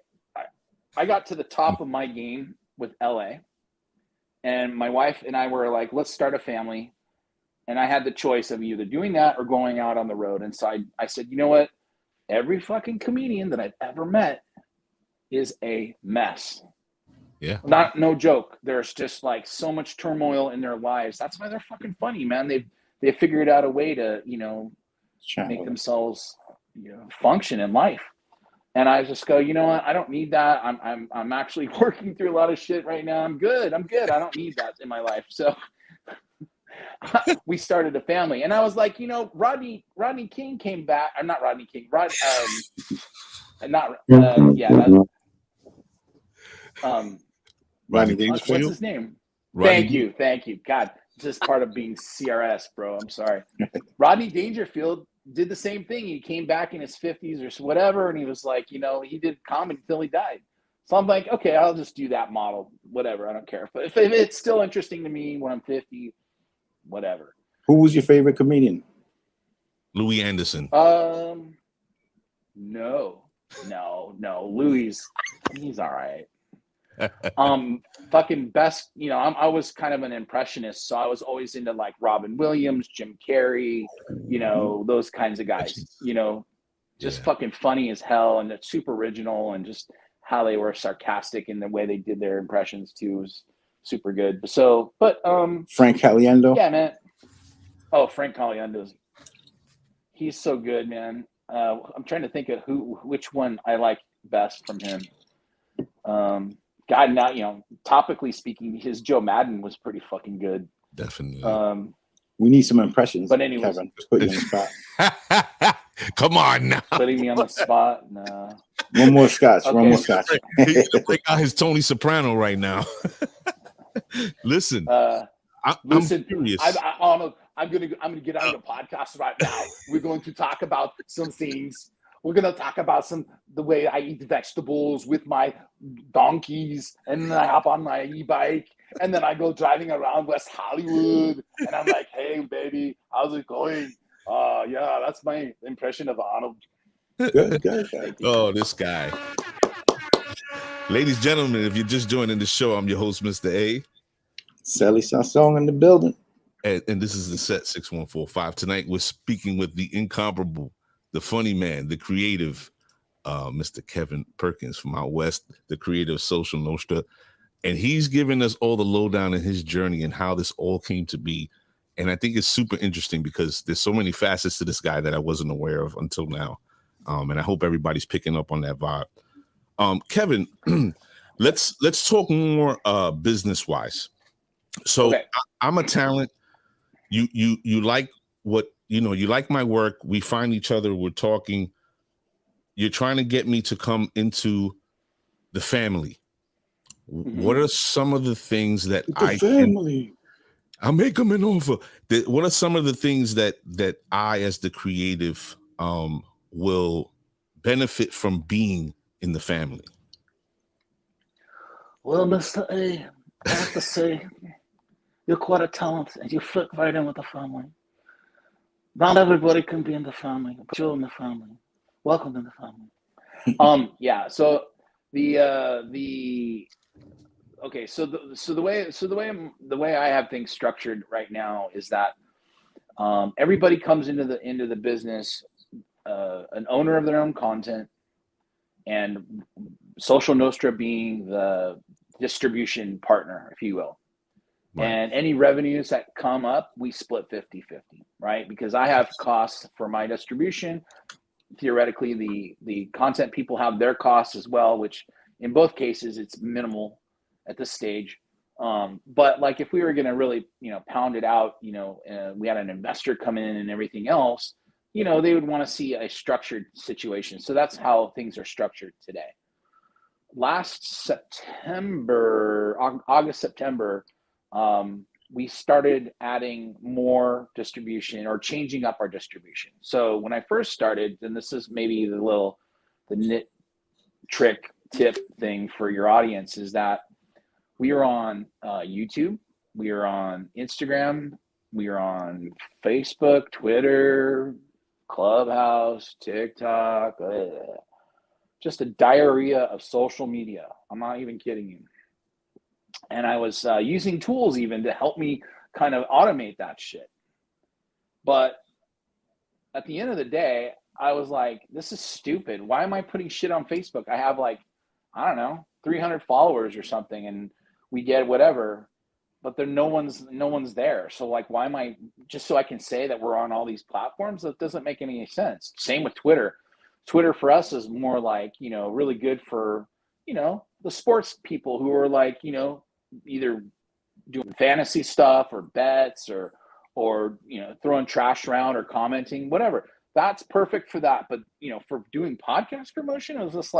I got to the top of my game with LA, and my wife and I were like, let's start a family. And I had the choice of either doing that or going out on the road. And so I said, you know what? Every fucking comedian that I've ever met is a mess. Yeah. No joke. There's just like so much turmoil in their lives. That's why they're fucking funny, man. They figured out a way to, you know, make themselves, you know, function in life. And I just go, you know what? I don't need that. I'm actually working through a lot of shit right now. I'm good. I don't need that in my life. So we started a family, and I was like, you know, Rodney King came back. I'm not Rodney King. Rodney Dangerfield. What's his name? Thank you. God, this is part of being CRS, bro. I'm sorry. Rodney Dangerfield did the same thing. He came back in his 50s or whatever, and he was like, you know, he did comedy until he died. So I'm like, okay, I'll just do that model, whatever. I don't care. But if it's still interesting to me when I'm 50, whatever. Who was your favorite comedian? Louis Anderson. No. Louis, he's all right. Fucking best, you know, I was kind of an impressionist, so I was always into like Robin Williams, Jim Carrey, you know, those kinds of guys, you know, just fucking funny as hell, and it's super original, and just how they were sarcastic in the way they did their impressions too was super good. So, but Frank Caliendo. Yeah, man. Oh, Frank Caliendo's, he's so good, man. I'm trying to think of which one I like best from him. God, now, you know, topically speaking, his Joe Madden was pretty fucking good. Definitely. We need some impressions. But anyway, Kevin, just put you on the spot. Come on now. Putting me on the spot. No. One more scotch. Okay. One more scotch. He's like his Tony Soprano right now. Listen, I'm curious. I'm gonna get on your podcast right now. We're going to talk about some things. We're gonna talk about the way I eat vegetables with my donkeys, and then I hop on my e-bike, and then I go driving around West Hollywood, and I'm like, "Hey, baby, how's it going?" Yeah, that's my impression of Arnold. Good. Oh, this guy. Ladies and gentlemen, if you're just joining the show, I'm your host, Mr. A. Sally Sansong in the building. And this is the set 6145. Tonight, we're speaking with the incomparable, the funny man, the creative, Mr. Kevin Perkins from out west, the creator of Social Nostra. And he's giving us all the lowdown in his journey and how this all came to be. And I think it's super interesting because there's so many facets to this guy that I wasn't aware of until now. And I hope everybody's picking up on that vibe. Kevin, let's talk more business-wise. So okay. I'm a talent. You like what, you know, you like my work. We find each other. We're talking. You're trying to get me to come into the family. Mm-hmm. What are some of the things that I'll make them an offer. What are some of the things that I, as the creative, will benefit from being in the family? Well, Mr. A, I have to say, you're quite a talent, and you fit right in with the family. Not everybody can be in the family, but you're in the family. Welcome to the family. Yeah. So okay. So the way I have things structured right now is that everybody comes into the business, an owner of their own content, and Social Nostra being the distribution partner, if you will. Right. And any revenues that come up, we split 50-50, right? Because I have costs for my distribution. Theoretically, the content people have their costs as well, which in both cases, it's minimal at this stage. But like if we were going to really, pound it out, we had an investor come in and everything else, they would want to see a structured situation. So that's how things are structured today. Last September, August, September, we started adding more distribution or changing up our distribution. So when I first started, and this is maybe the nit trick tip thing for your audience, is that we are on YouTube, we are on Instagram, we are on Facebook, Twitter, Clubhouse, TikTok, just a diarrhea of social media. I'm not even kidding you. And I was using tools even to help me kind of automate that shit. But at the end of the day, I was like, this is stupid. Why am I putting shit on Facebook? I have 300 followers or something, and we get whatever, but no one's there. So why am I, just so I can say that we're on all these platforms? That doesn't make any sense. Same with Twitter. Twitter for us is more really good for, the sports people who are either doing fantasy stuff or bets or throwing trash around or commenting, whatever. That's perfect for that. But, for doing podcast promotion, it was just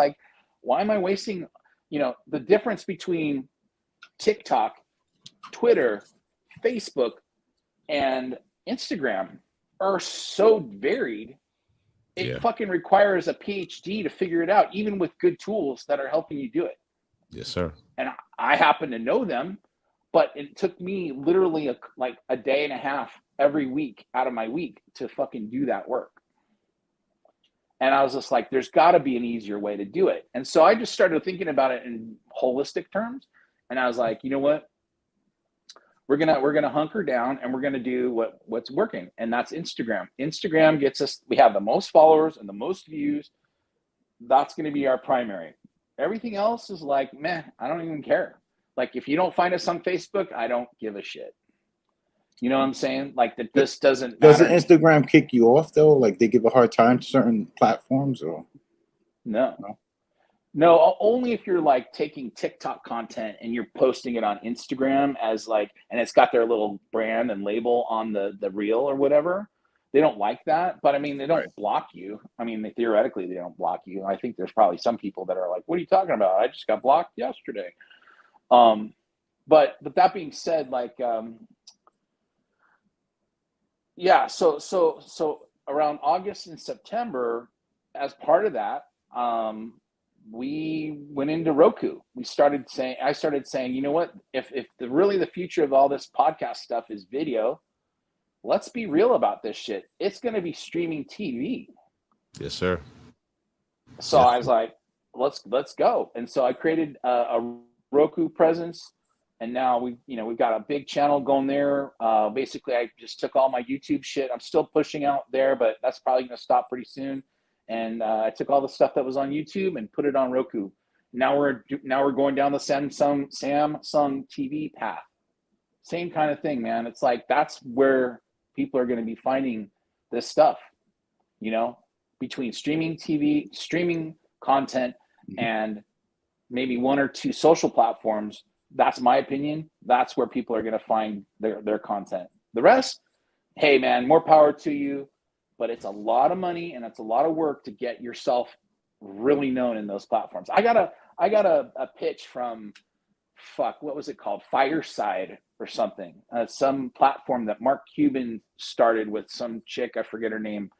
why am I wasting, the difference between TikTok, Twitter, Facebook, and Instagram are so varied. It fucking requires a PhD to figure it out, even with good tools that are helping you do it. Yes, sir. And I happen to know them, but it took me literally a day and a half every week out of my week to fucking do that work. And I was just like, there's got to be an easier way to do it. And so I just started thinking about it in holistic terms. And I was like, you know what? We're gonna hunker down and we're gonna do what's working, and that's Instagram. Instagram gets us. We have the most followers and the most views. That's gonna be our primary. Everything else is meh. I don't even care. If you don't find us on Facebook, I don't give a shit. You know what I'm saying? That this doesn't matter. Doesn't Instagram kick you off though? They give a hard time to certain platforms, or No, only if you're taking TikTok content and you're posting it on Instagram as and it's got their little brand and label on the reel or whatever. They don't like that, but I mean, they don't block you. I mean, theoretically, they don't block you. I think there's probably some people that are like, "What are you talking about? I just got blocked yesterday." But that being said, so around August and September, as part of that, we went into Roku. I started saying, you know what? If really the future of all this podcast stuff is video, let's be real about this shit. It's going to be streaming TV. Yes, sir. So I was like, let's go. And so I created a Roku presence, and now we've got a big channel going there. Basically, I just took all my YouTube shit. I'm still pushing out there, but that's probably going to stop pretty soon. And I took all the stuff that was on YouTube and put it on Roku. Now we're going down the Samsung TV path. Same kind of thing, man. It's that's where people are going to be finding this stuff, between streaming TV, streaming content, and maybe one or two social platforms. That's my opinion. That's where people are going to find their content. The rest, hey, man, more power to you. But it's a lot of money and it's a lot of work to get yourself really known in those platforms. I got a pitch from what was it called? Fireside or something. Some platform that Mark Cuban started with some chick, I forget her name.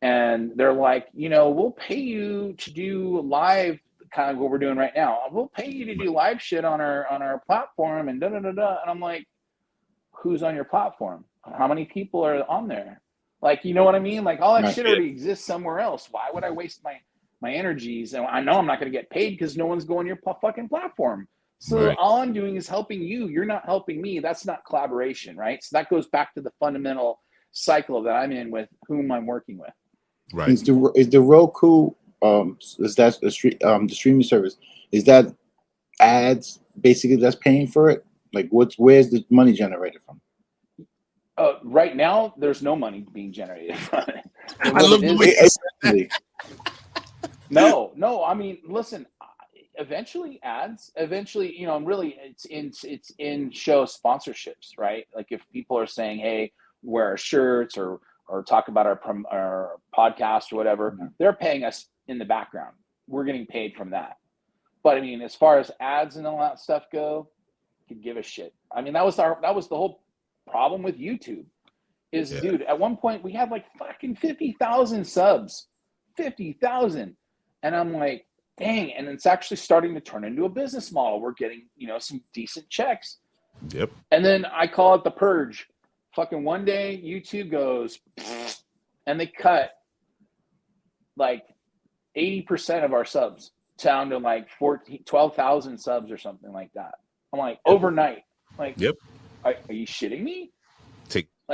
And they're like, we'll pay you to do live kind of what we're doing right now. We'll pay you to do live shit on our platform and And I'm like, who's on your platform? How many people are on there? Like, you know what I mean? Like all that shit already exists somewhere else. Why would I waste my energies? And I know I'm not going to get paid because no one's going to your fucking platform. So all I'm doing is helping you. You're not helping me. That's not collaboration, right? So that goes back to the fundamental cycle that I'm in with whom I'm working with. Right. Is the Roku is that the streaming service? Is that ads basically that's paying for it? Like where's the money generated from? Right now, there's no money being generated from it. I love the way you said that. No. I mean, listen. Eventually, ads. Eventually, you know, really, it's in show sponsorships, right? Like if people are saying, "Hey, wear our shirts," or talk about our podcast or whatever, they're paying us in the background. We're getting paid from that. But I mean, as far as ads and all that stuff go, could give a shit. I mean, that was the whole problem with YouTube. Dude, at one point we had like fucking 50,000 subs, 50,000, and I'm like, dang. And it's actually starting to turn into a business model. We're getting, you know, some decent checks. Yep. And then I call it the purge. Fucking one day YouTube goes, and they cut like 80% of our subs down to like 12,000 subs or something like that. I'm like, overnight. Like, yep. Are you shitting me?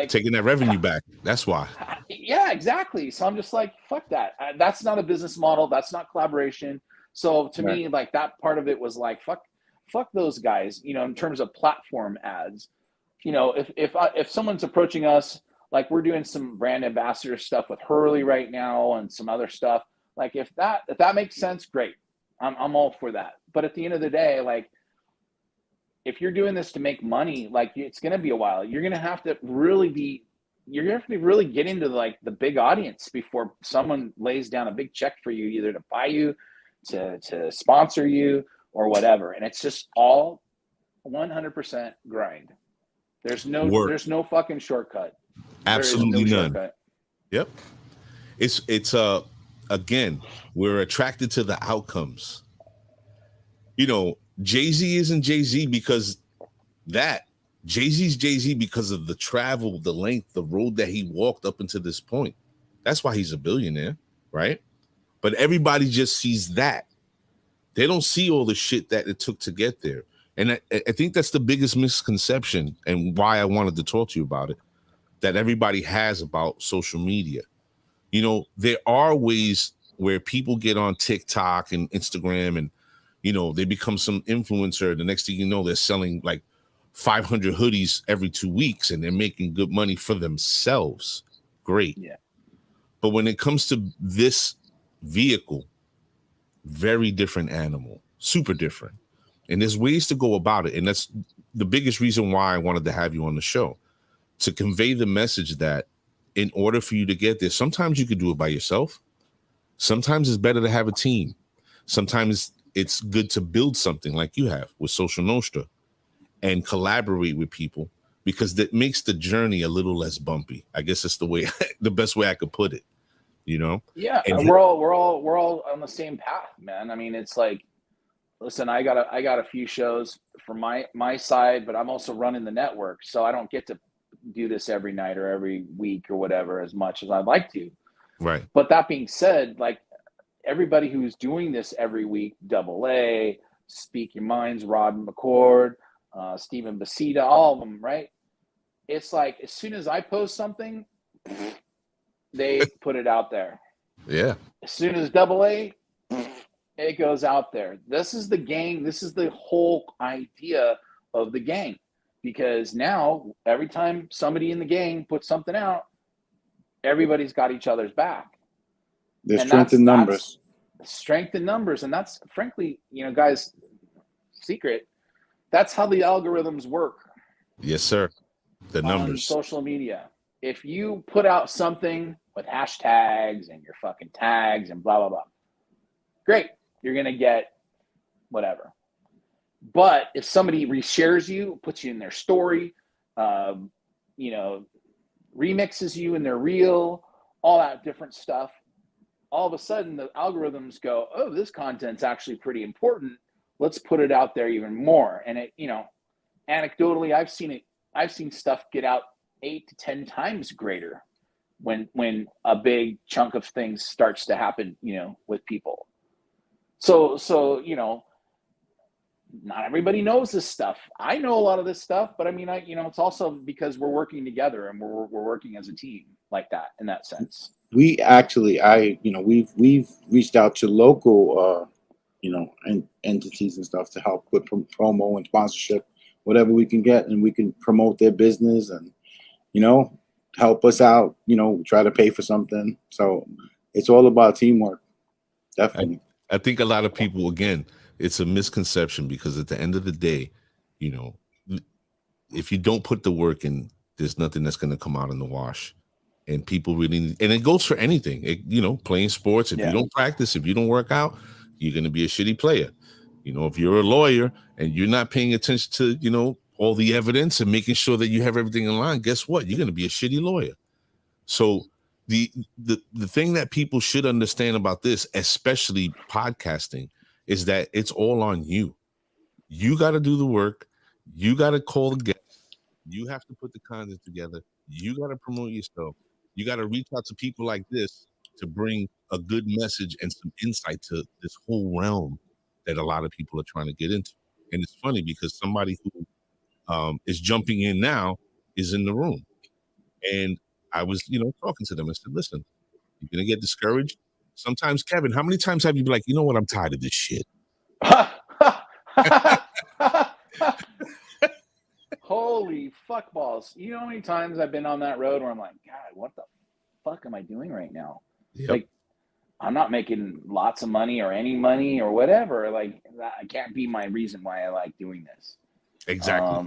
Taking that revenue back. That's why. Yeah, exactly. So I'm just like, fuck that. That's not a business model. That's not collaboration. So to me, like that part of it was like, fuck those guys. You know, in terms of platform ads. You know, if someone's approaching us, like we're doing some brand ambassador stuff with Hurley right now and some other stuff. Like if that makes sense, great. I'm all for that. But at the end of the day, like, if you're doing this to make money, like it's going to be a while. You're going to have to really get into like the big audience before someone lays down a big check for you, either to buy you, to sponsor you, or whatever. And it's just all 100% grind. There's no fucking shortcut. Absolutely none. Shortcut. Yep. It's again, we're attracted to the outcomes. You know, Jay-Z isn't Jay-Z because Jay-Z's Jay-Z because of the travel, the length, the road that he walked up into this point. That's why he's a billionaire, right? But everybody just sees that. They don't see all the shit that it took to get there. And I think that's the biggest misconception and why I wanted to talk to you about it, that everybody has about social media. You know, there are ways where people get on TikTok and Instagram and, you know, they become some influencer. The next thing you know, they're selling like 500 hoodies every 2 weeks and they're making good money for themselves. Great. Yeah. But when it comes to this vehicle, very different animal, super different. And there's ways to go about it. And that's the biggest reason why I wanted to have you on the show, to convey the message that in order for you to get there, sometimes you could do it by yourself. Sometimes it's better to have a team. Sometimes it's good to build something like you have with Social Nostra and collaborate with people, because that makes the journey a little less bumpy. I guess that's the best way I could put it, you know? Yeah. And we're all on the same path, man. I mean, it's like, listen, I got a few shows from my side, but I'm also running the network. So I don't get to do this every night or every week or whatever, as much as I'd like to. Right. But that being said, like, everybody who's doing this every week, Double A, Speak Your Minds, Rod McCord, Stephen Basita, all of them, right? It's like, as soon as I post something, they put it out there. Yeah. As soon as Double A, it goes out there. This is the gang. This is the whole idea of the gang. Because now, every time somebody in the gang puts something out, everybody's got each other's back. There's strength in numbers. Strength in numbers. And that's, frankly, you know, guys, secret. That's how the algorithms work. Yes, sir. The numbers. On social media. If you put out something with hashtags and your fucking tags and blah, blah, blah, great. You're going to get whatever. But if somebody reshares you, puts you in their story, you know, remixes you in their reel, all that different stuff, all of a sudden the algorithms go, oh, this content's actually pretty important. Let's put it out there even more. And it, anecdotally, I've seen stuff get out 8 to 10 times greater when a big chunk of things starts to happen, with people. So, not everybody knows this stuff. I know a lot of this stuff, but I mean, it's also because we're working together and we're working as a team like that, in that sense. We actually, we've reached out to local, entities and stuff to help with promo and sponsorship, whatever we can get, and we can promote their business and, help us out, try to pay for something. So it's all about teamwork. Definitely. I think a lot of people, again, it's a misconception because at the end of the day, if you don't put the work in, there's nothing that's going to come out in the wash. And people really, and it goes for anything, playing sports. If you don't practice, if you don't work out, you're going to be a shitty player. If you're a lawyer and you're not paying attention to, all the evidence and making sure that you have everything in line, guess what? You're going to be a shitty lawyer. So the thing that people should understand about this, especially podcasting, is that it's all on you. You got to do the work. You got to call the guests. You have to put the content together. You got to promote yourself. You got to reach out to people like this to bring a good message and some insight to this whole realm that a lot of people are trying to get into. And it's funny because somebody who is jumping in now is in the room. And I was, talking to them. I said, listen, you're going to get discouraged. Sometimes, Kevin, how many times have you been like, you know what? I'm tired of this shit. Holy fuck balls. You know how many times I've been on that road where I'm like, God, what the fuck am I doing right now? Yep. Like, I'm not making lots of money or any money or whatever. Like, that can't be my reason why I like doing this. Exactly.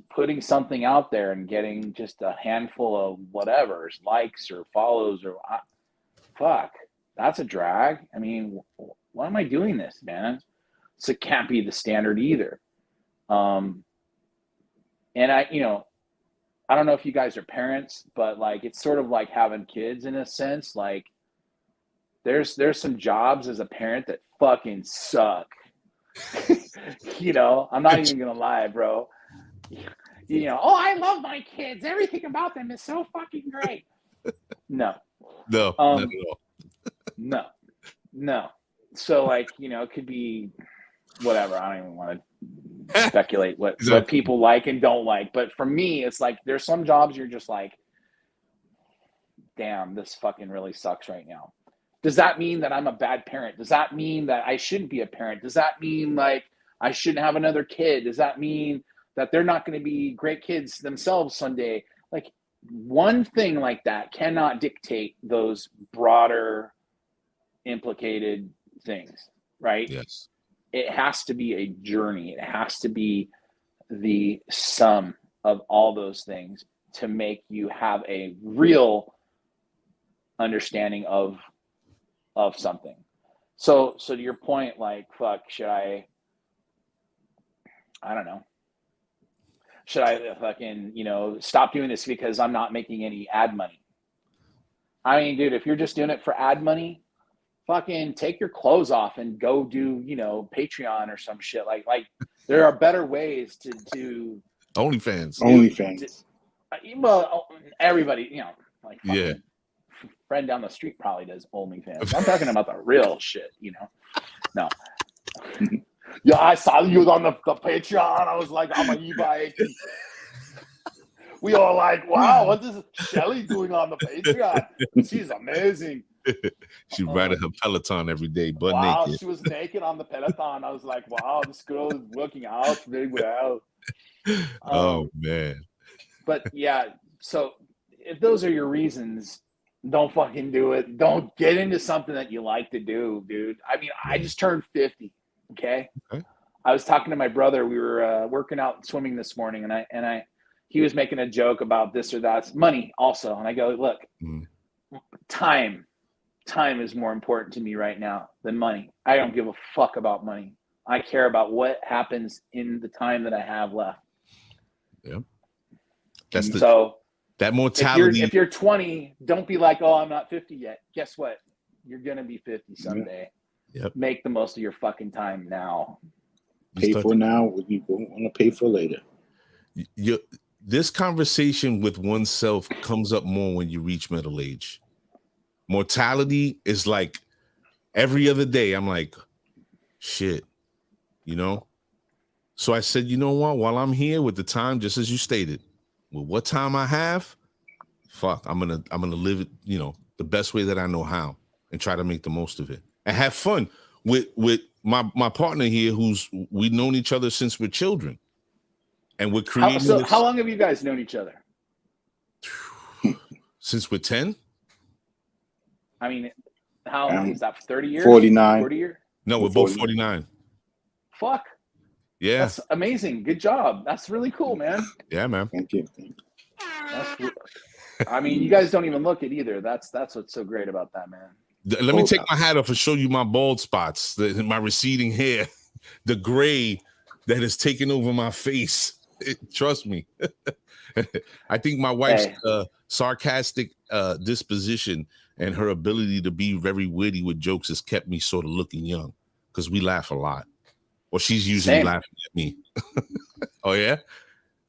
Putting something out there and getting just a handful of whatever's likes or follows or fuck, that's a drag. I mean, why am I doing this, man? So it can't be the standard either. And I don't know if you guys are parents, but like, it's sort of like having kids in a sense. Like there's some jobs as a parent that fucking suck. I'm not even gonna lie, bro. I love my kids. Everything about them is so fucking great. No, not at all. No. So like, it could be whatever. I don't even want to speculate what people like and don't like. But for me, it's like there's some jobs you're just like, damn, this fucking really sucks right now. Does that mean that I'm a bad parent? Does that mean that I shouldn't be a parent? Does that mean like I shouldn't have another kid? Does that mean that they're not going to be great kids themselves someday? Like one thing like that cannot dictate those broader implicated things, right? Yes. It has to be a journey. It has to be the sum of all those things to make you have a real understanding of something. So to your point, like, fuck, should I don't know. Should I fucking, stop doing this because I'm not making any ad money? I mean, dude, if you're just doing it for ad money, fucking take your clothes off and go do, Patreon or some shit. Like there are better ways to do OnlyFans. Well, everybody, like yeah. Friend down the street probably does OnlyFans. I'm talking about the real shit, No. Yeah, I saw you on the Patreon. I was like, on my e-bike. We all like, wow, what is Shelly doing on the Patreon? She's amazing. She riding her Peloton every day, butt naked. She was naked on the Peloton. I was like, wow, this girl is working out very well. Oh, man. But yeah, so if those are your reasons, don't fucking do it. Don't get into something that you like to do, dude. I mean, I just turned 50. Okay. I was talking to my brother. We were working out swimming this morning, and he was making a joke about this or that. Money also. And I go, look, time is more important to me right now than money. I don't give a fuck about money. I care about what happens in the time that I have left. Yeah. That mortality. If you're 20, don't be like, oh, I'm not 50 yet. Guess what? You're gonna be 50 someday. Yep. Make the most of your fucking time now. Pay for now what you want to pay for later. This conversation with oneself comes up more when you reach middle age. Mortality is like every other day. I'm like, shit, you know? So I said, you know what? While I'm here with the time, just as you stated, with what time I have, fuck, I'm gonna live it, you know, the best way that I know how, and try to make the most of it and have fun with my partner here, we've known each other since we're children, and we're creating. How long have you guys known each other? Since we're 10. I mean, how long is that? 30 years? 49. 40 years? No, we're both 49. Fuck. Yeah. That's amazing. Good job. That's really cool, man. Yeah, man. Thank you. I mean, you guys don't even look it either. That's what's so great about that, man. Let me take my hat off and show you my bald spots, my receding hair, the gray that has taken over my face. Trust me. I think my wife's sarcastic disposition and her ability to be very witty with jokes has kept me sort of looking young, because we laugh a lot. Well, she's usually laughing at me. Oh, yeah?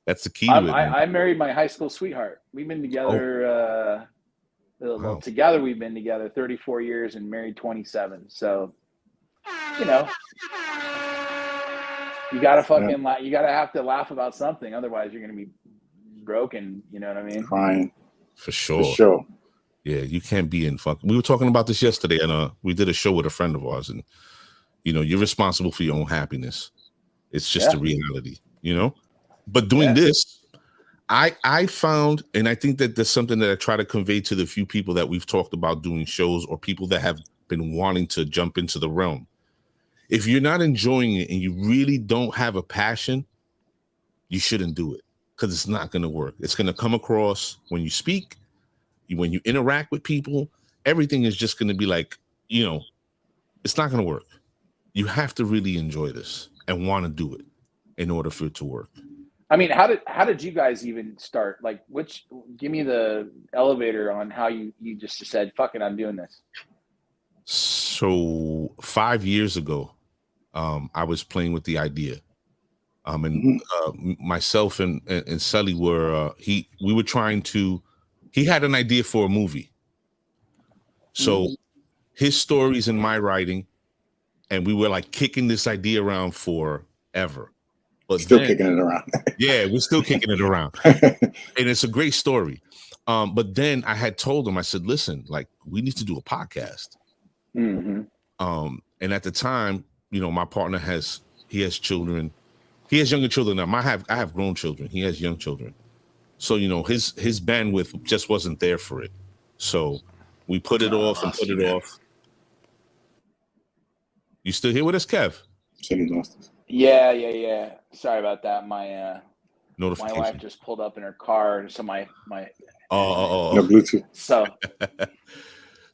That's the key to it. I married my high school sweetheart. We've been together... Well, together we've been together 34 years and married 27. So, you know, you gotta you gotta have to laugh about something. Otherwise, you're gonna be broken. You know what I mean? Crying. For sure. For sure. Yeah, you can't be in fuck. We were talking about this yesterday, and we did a show with a friend of ours, and you know, you're responsible for your own happiness. It's just a reality, you know. But doing this. I found, and I think that there's something that I try to convey to the few people that we've talked about doing shows, or people that have been wanting to jump into the realm. If you're not enjoying it and you really don't have a passion, you shouldn't do it, because it's not going to work. It's going to come across when you speak, when you interact with people, everything is just going to be like, you know, it's not going to work. You have to really enjoy this and want to do it in order for it to work. I mean, how did you guys even start? Like, give me the elevator on how you just said, fuck it, I'm doing this. So 5 years ago, I was playing with the idea. And myself and Sully were, we were trying to, he had an idea for a movie. So his stories and my writing, and we were like kicking this idea around forever. But still kicking it around. Yeah, we're still kicking it around. And it's a great story. But then I had told him, I said, listen, like, we need to do a podcast. And at the time, you know, my partner he has children. He has younger children now. I have grown children. He has young children. So, you know, his bandwidth just wasn't there for it. So we put it off and put it off. You still here with us, Kev? Yeah. Sorry about that. My wife just pulled up in her car, so my no Bluetooth. So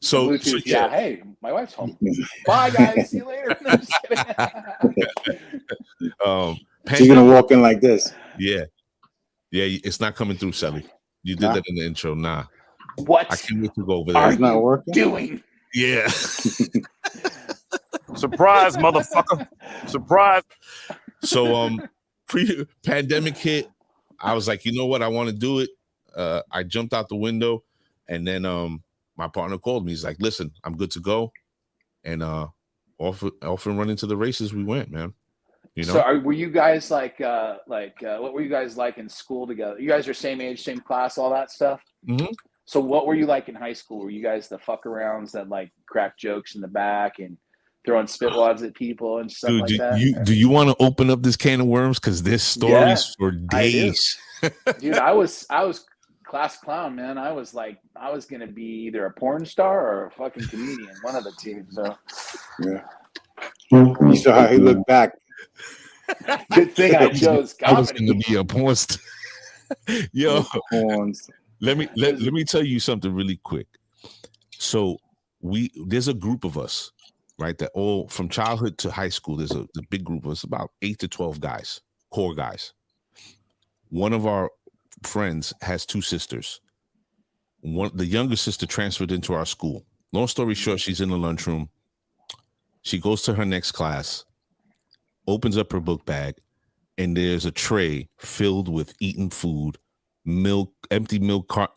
Bluetooth, yeah. Hey, my wife's home. Bye, guys. See you later. No, just kidding. She's gonna walk in like this. Yeah, it's not coming through, Sally. You did that in the intro. Nah. What? I can't wait to go over there. Are it's not working. Doing? Yeah. Surprise, motherfucker. Surprise. So pre-pandemic hit, I was like, you know what? I want to do it. I jumped out the window, and then my partner called me. He's like, listen, I'm good to go. And off and running to the races we went, man. You know? So were you guys like what were you guys like in school together? You guys are same age, same class, all that stuff? Mm-hmm. So what were you like in high school? Were you guys the fuck arounds that like crack jokes in the back and throwing spit wads at people and stuff like that? Do you want to open up this can of worms? Because there's stories for days. Dude, I was class clown, man. I was gonna be either a porn star or a fucking comedian, one of the two. So yeah. You saw how he looked back. Good thing I chose comedy. I was gonna be a porn star. Yo, let me tell you something really quick. So there's a group of us, right? That all from childhood to high school. There's a big group of us, about 8 to 12 guys, core guys. One of our friends has 2 sisters. the younger sister transferred into our school. Long story short, she's in the lunchroom. She goes to her next class, opens up her book bag, and there's a tray filled with eaten food, milk, empty milk cart,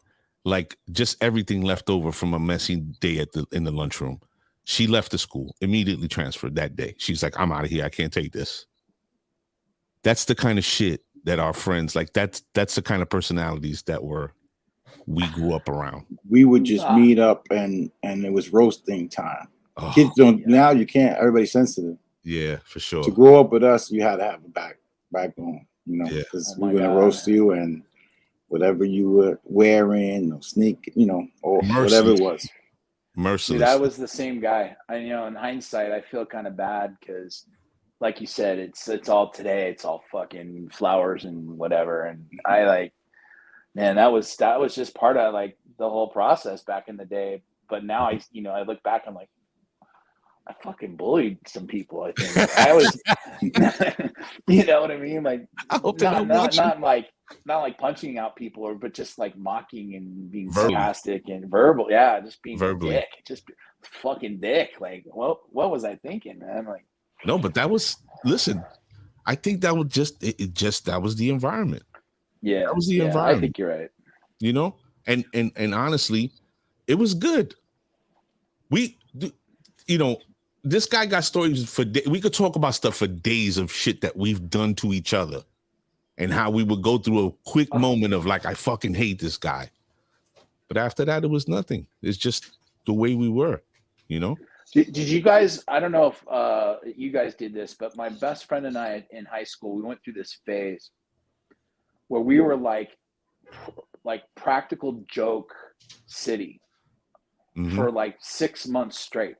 like just everything left over from a messy day in the lunchroom. She left the school, immediately transferred that day. She's like, I'm out of here. I can't take this. That's the kind of shit that our friends, like that's the kind of personalities that we grew up around. We would just meet up and it was roasting time. Oh, Kids don't, now you can't, everybody's sensitive. Yeah, for sure. To grow up with us, you had to have a backbone, you know, because we're going to roast you and whatever you were wearing, or sneak, you know, or whatever it was. Merciless. Dude, I was the same guy. In hindsight, I feel kind of bad because, like you said, it's all today. It's all fucking flowers and whatever. And I like, man, that was just part of like the whole process back in the day. But now I look back, I'm like, I fucking bullied some people. I think I was, you know what I mean? Like, not like punching out people, but just like mocking and being sarcastic and verbal. Yeah, just being a dick, just fucking dick. Like, what was I thinking, man? Like, no, but that was. Listen, I think that was that was the environment. Yeah, that was the environment. I think you're right. You know, and honestly, it was good. This guy got stories for days. We could talk about stuff for days of shit that we've done to each other and how we would go through a quick moment of like, I fucking hate this guy. But after that, it was nothing. It's just the way we were, you know? Did you guys, I don't know if you guys did this, but my best friend and I in high school, we went through this phase where we were like practical joke city for like 6 months straight.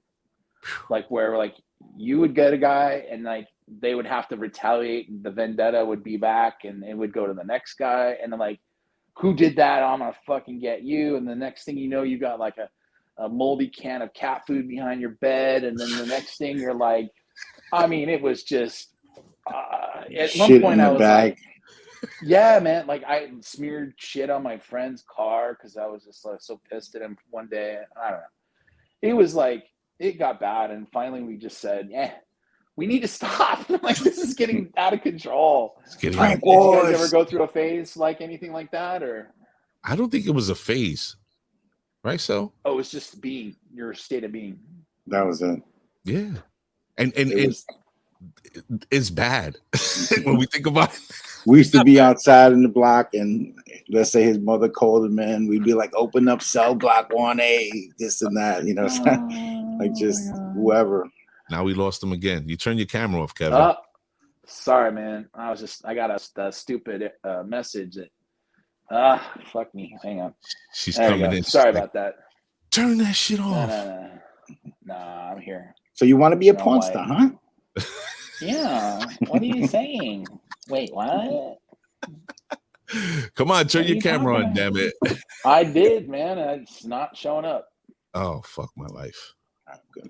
Like where like you would get a guy and like they would have to retaliate and the vendetta would be back and it would go to the next guy and then like, who did that? I'm gonna fucking get you. And the next thing you know, you got like a moldy can of cat food behind your bed. And then the next thing you're like, I mean, it was just at one point I was like, yeah, man, like I smeared shit on my friend's car because I was just like so pissed at him one day. I don't know. It was like, it got bad, and finally we just said, "Yeah, we need to stop. Like this is getting out of control." Did you guys ever go through a phase like anything like that, or? I don't think it was a phase, right? So, it was just being your state of being. That was it. Yeah, and it's bad when we think about it. We used to be outside in the block, and let's say his mother called him in. We'd be like, "Open up cell block 1A," this and that, you know, like just whoever. Now we lost him again. You turn your camera off, Kevin. Sorry, man. I got a stupid message that. Fuck me. Hang on. She's coming in. Sorry about that. Turn that shit off. No, I'm here. So you want to be a porn star, huh? Yeah. What are you saying? Wait, what? Come on, turn your camera on, damn it. I did, man. It's not showing up. Oh, fuck my life.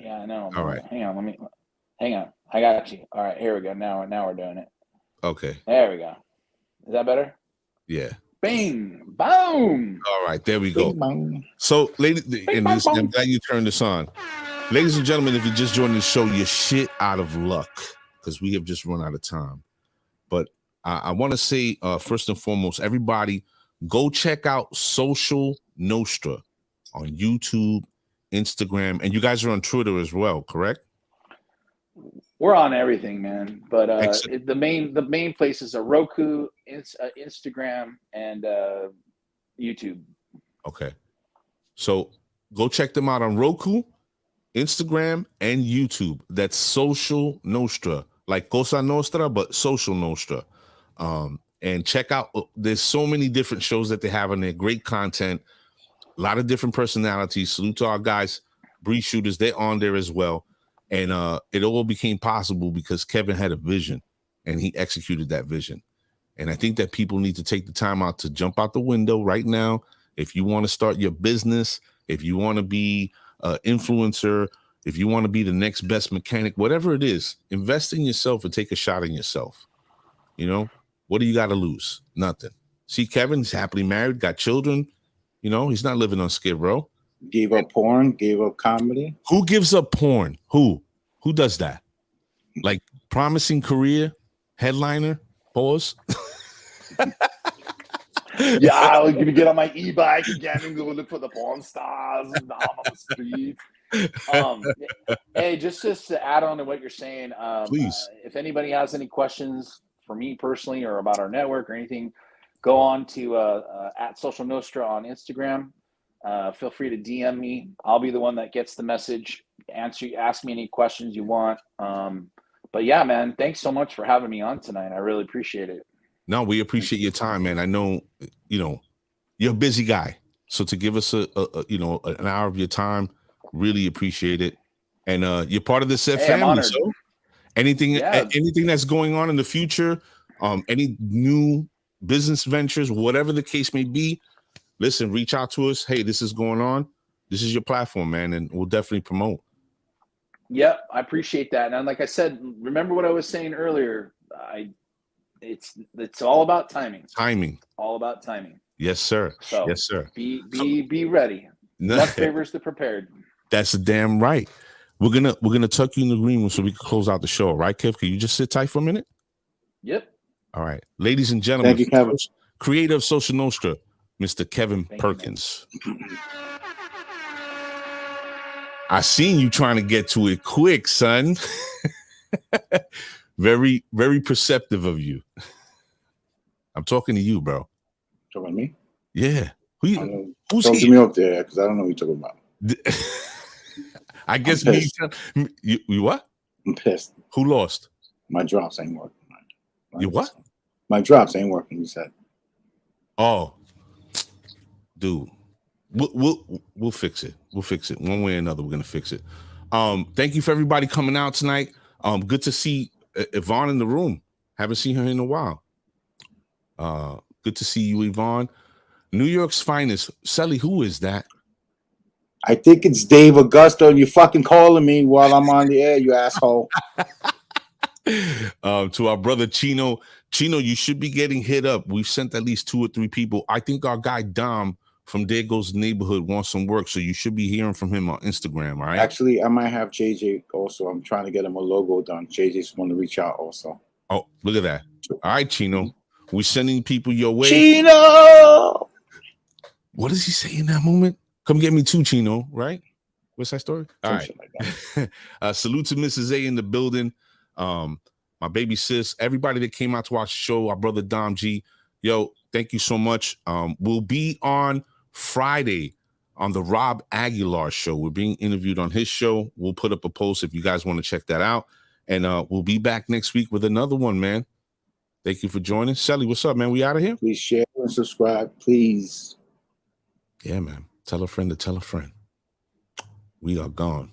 Yeah, I know. All right. Hang on. I got you. All right, here we go. Now we're doing it. Okay. There we go. Is that better? Yeah. Bing, boom. All right, there we go. Bing, so, I'm glad you turned this on. Ladies and gentlemen, if you just joined the show, you're shit out of luck because we have just run out of time. But I want to say, first and foremost, everybody, go check out Social Nostra on YouTube, Instagram, and you guys are on Twitter as well, correct? We're on everything, man. But the main places are Roku, Instagram, and YouTube. Okay. So go check them out on Roku, Instagram, and YouTube. That's Social Nostra, like Cosa Nostra, but Social Nostra. And check out, there's so many different shows that they have on there. Great content, a lot of different personalities. Salute to our guys, Breeze Shooters. They're on there as well. And it all became possible because Kevin had a vision and he executed that vision. And I think that people need to take the time out to jump out the window right now. If you want to start your business, if you want to be an influencer, if you want to be the next best mechanic, whatever it is, invest in yourself and take a shot in yourself. You know, what do you got to lose? Nothing. See, Kevin's happily married, got children. You know, he's not living on Skid Row. Gave up porn, gave up comedy. Who gives up porn? Who does that? Like promising career, headliner, pause. Yeah, I'm gonna get on my e-bike again and go look for the porn stars and I'm on the street. Hey, just to add on to what you're saying, Please. If anybody has any questions for me personally or about our network or anything, go on to at Social Nostra on Instagram. Feel free to DM me. I'll be the one that gets the message. Ask me any questions you want. But yeah, man, thanks so much for having me on tonight. I really appreciate it. No, we appreciate your time, man. I know, you know, you're a busy guy. So to give us a an hour of your time, really appreciate it. And you're part of the set family. So anything that's going on in the future, any new business ventures, whatever the case may be, listen, reach out to us. Hey, this is going on. This is your platform, man, and we'll definitely promote. Yep, I appreciate that. And like I said, remember what I was saying earlier. It's all about timing. Timing. All about timing. Yes, sir. So yes, sir. Be ready. Luck favors the prepared. That's damn right. We're gonna tuck you in the green room so we can close out the show. Right, Kev? Can you just sit tight for a minute? Yep. All right, ladies and gentlemen. Thank you, Kevin. Creator of Social Nostra, Mr. Kevin Perkins. I seen you trying to get to it quick, son. Very, very perceptive of you. I'm talking to you, bro. Talking to me? Yeah. Who's talking me up there because I don't know what you're talking about. I guess me. You what? I'm pissed. Who lost? My drops ain't working. You what? My drops ain't working. You said. Oh, dude, we'll fix it. We'll fix it one way or another. We're gonna fix it. Thank you for everybody coming out tonight. Good to see Yvonne in the room. Haven't seen her in a while. Good to see you, Yvonne. New York's finest. Sally, who is that? I think it's Dave Augusto, and you're fucking calling me while I'm on the air, you asshole. To our brother Chino. Chino, you should be getting hit up. We've sent at least 2 or 3 people. I think our guy Dom from There Goes Neighborhood wants some work, so you should be hearing from him on Instagram, all right? Actually, I might have JJ also. I'm trying to get him a logo done. JJ's want to reach out also. Oh, look at that. All right, Chino. We're sending people your way. Chino! What does he say in that moment? Come get me too, Chino, right? What's that story? All right. Like salute to Mrs. A in the building. My baby sis, everybody that came out to watch the show, our brother Dom G. Yo, thank you so much. We'll be on Friday on the Rob Aguilar show. We're being interviewed on his show. We'll put up a post if you guys want to check that out. And we'll be back next week with another one, man. Thank you for joining. Sally, what's up, man? We out of here? Please share and subscribe, please. Yeah, man. Tell a friend to tell a friend. We are gone.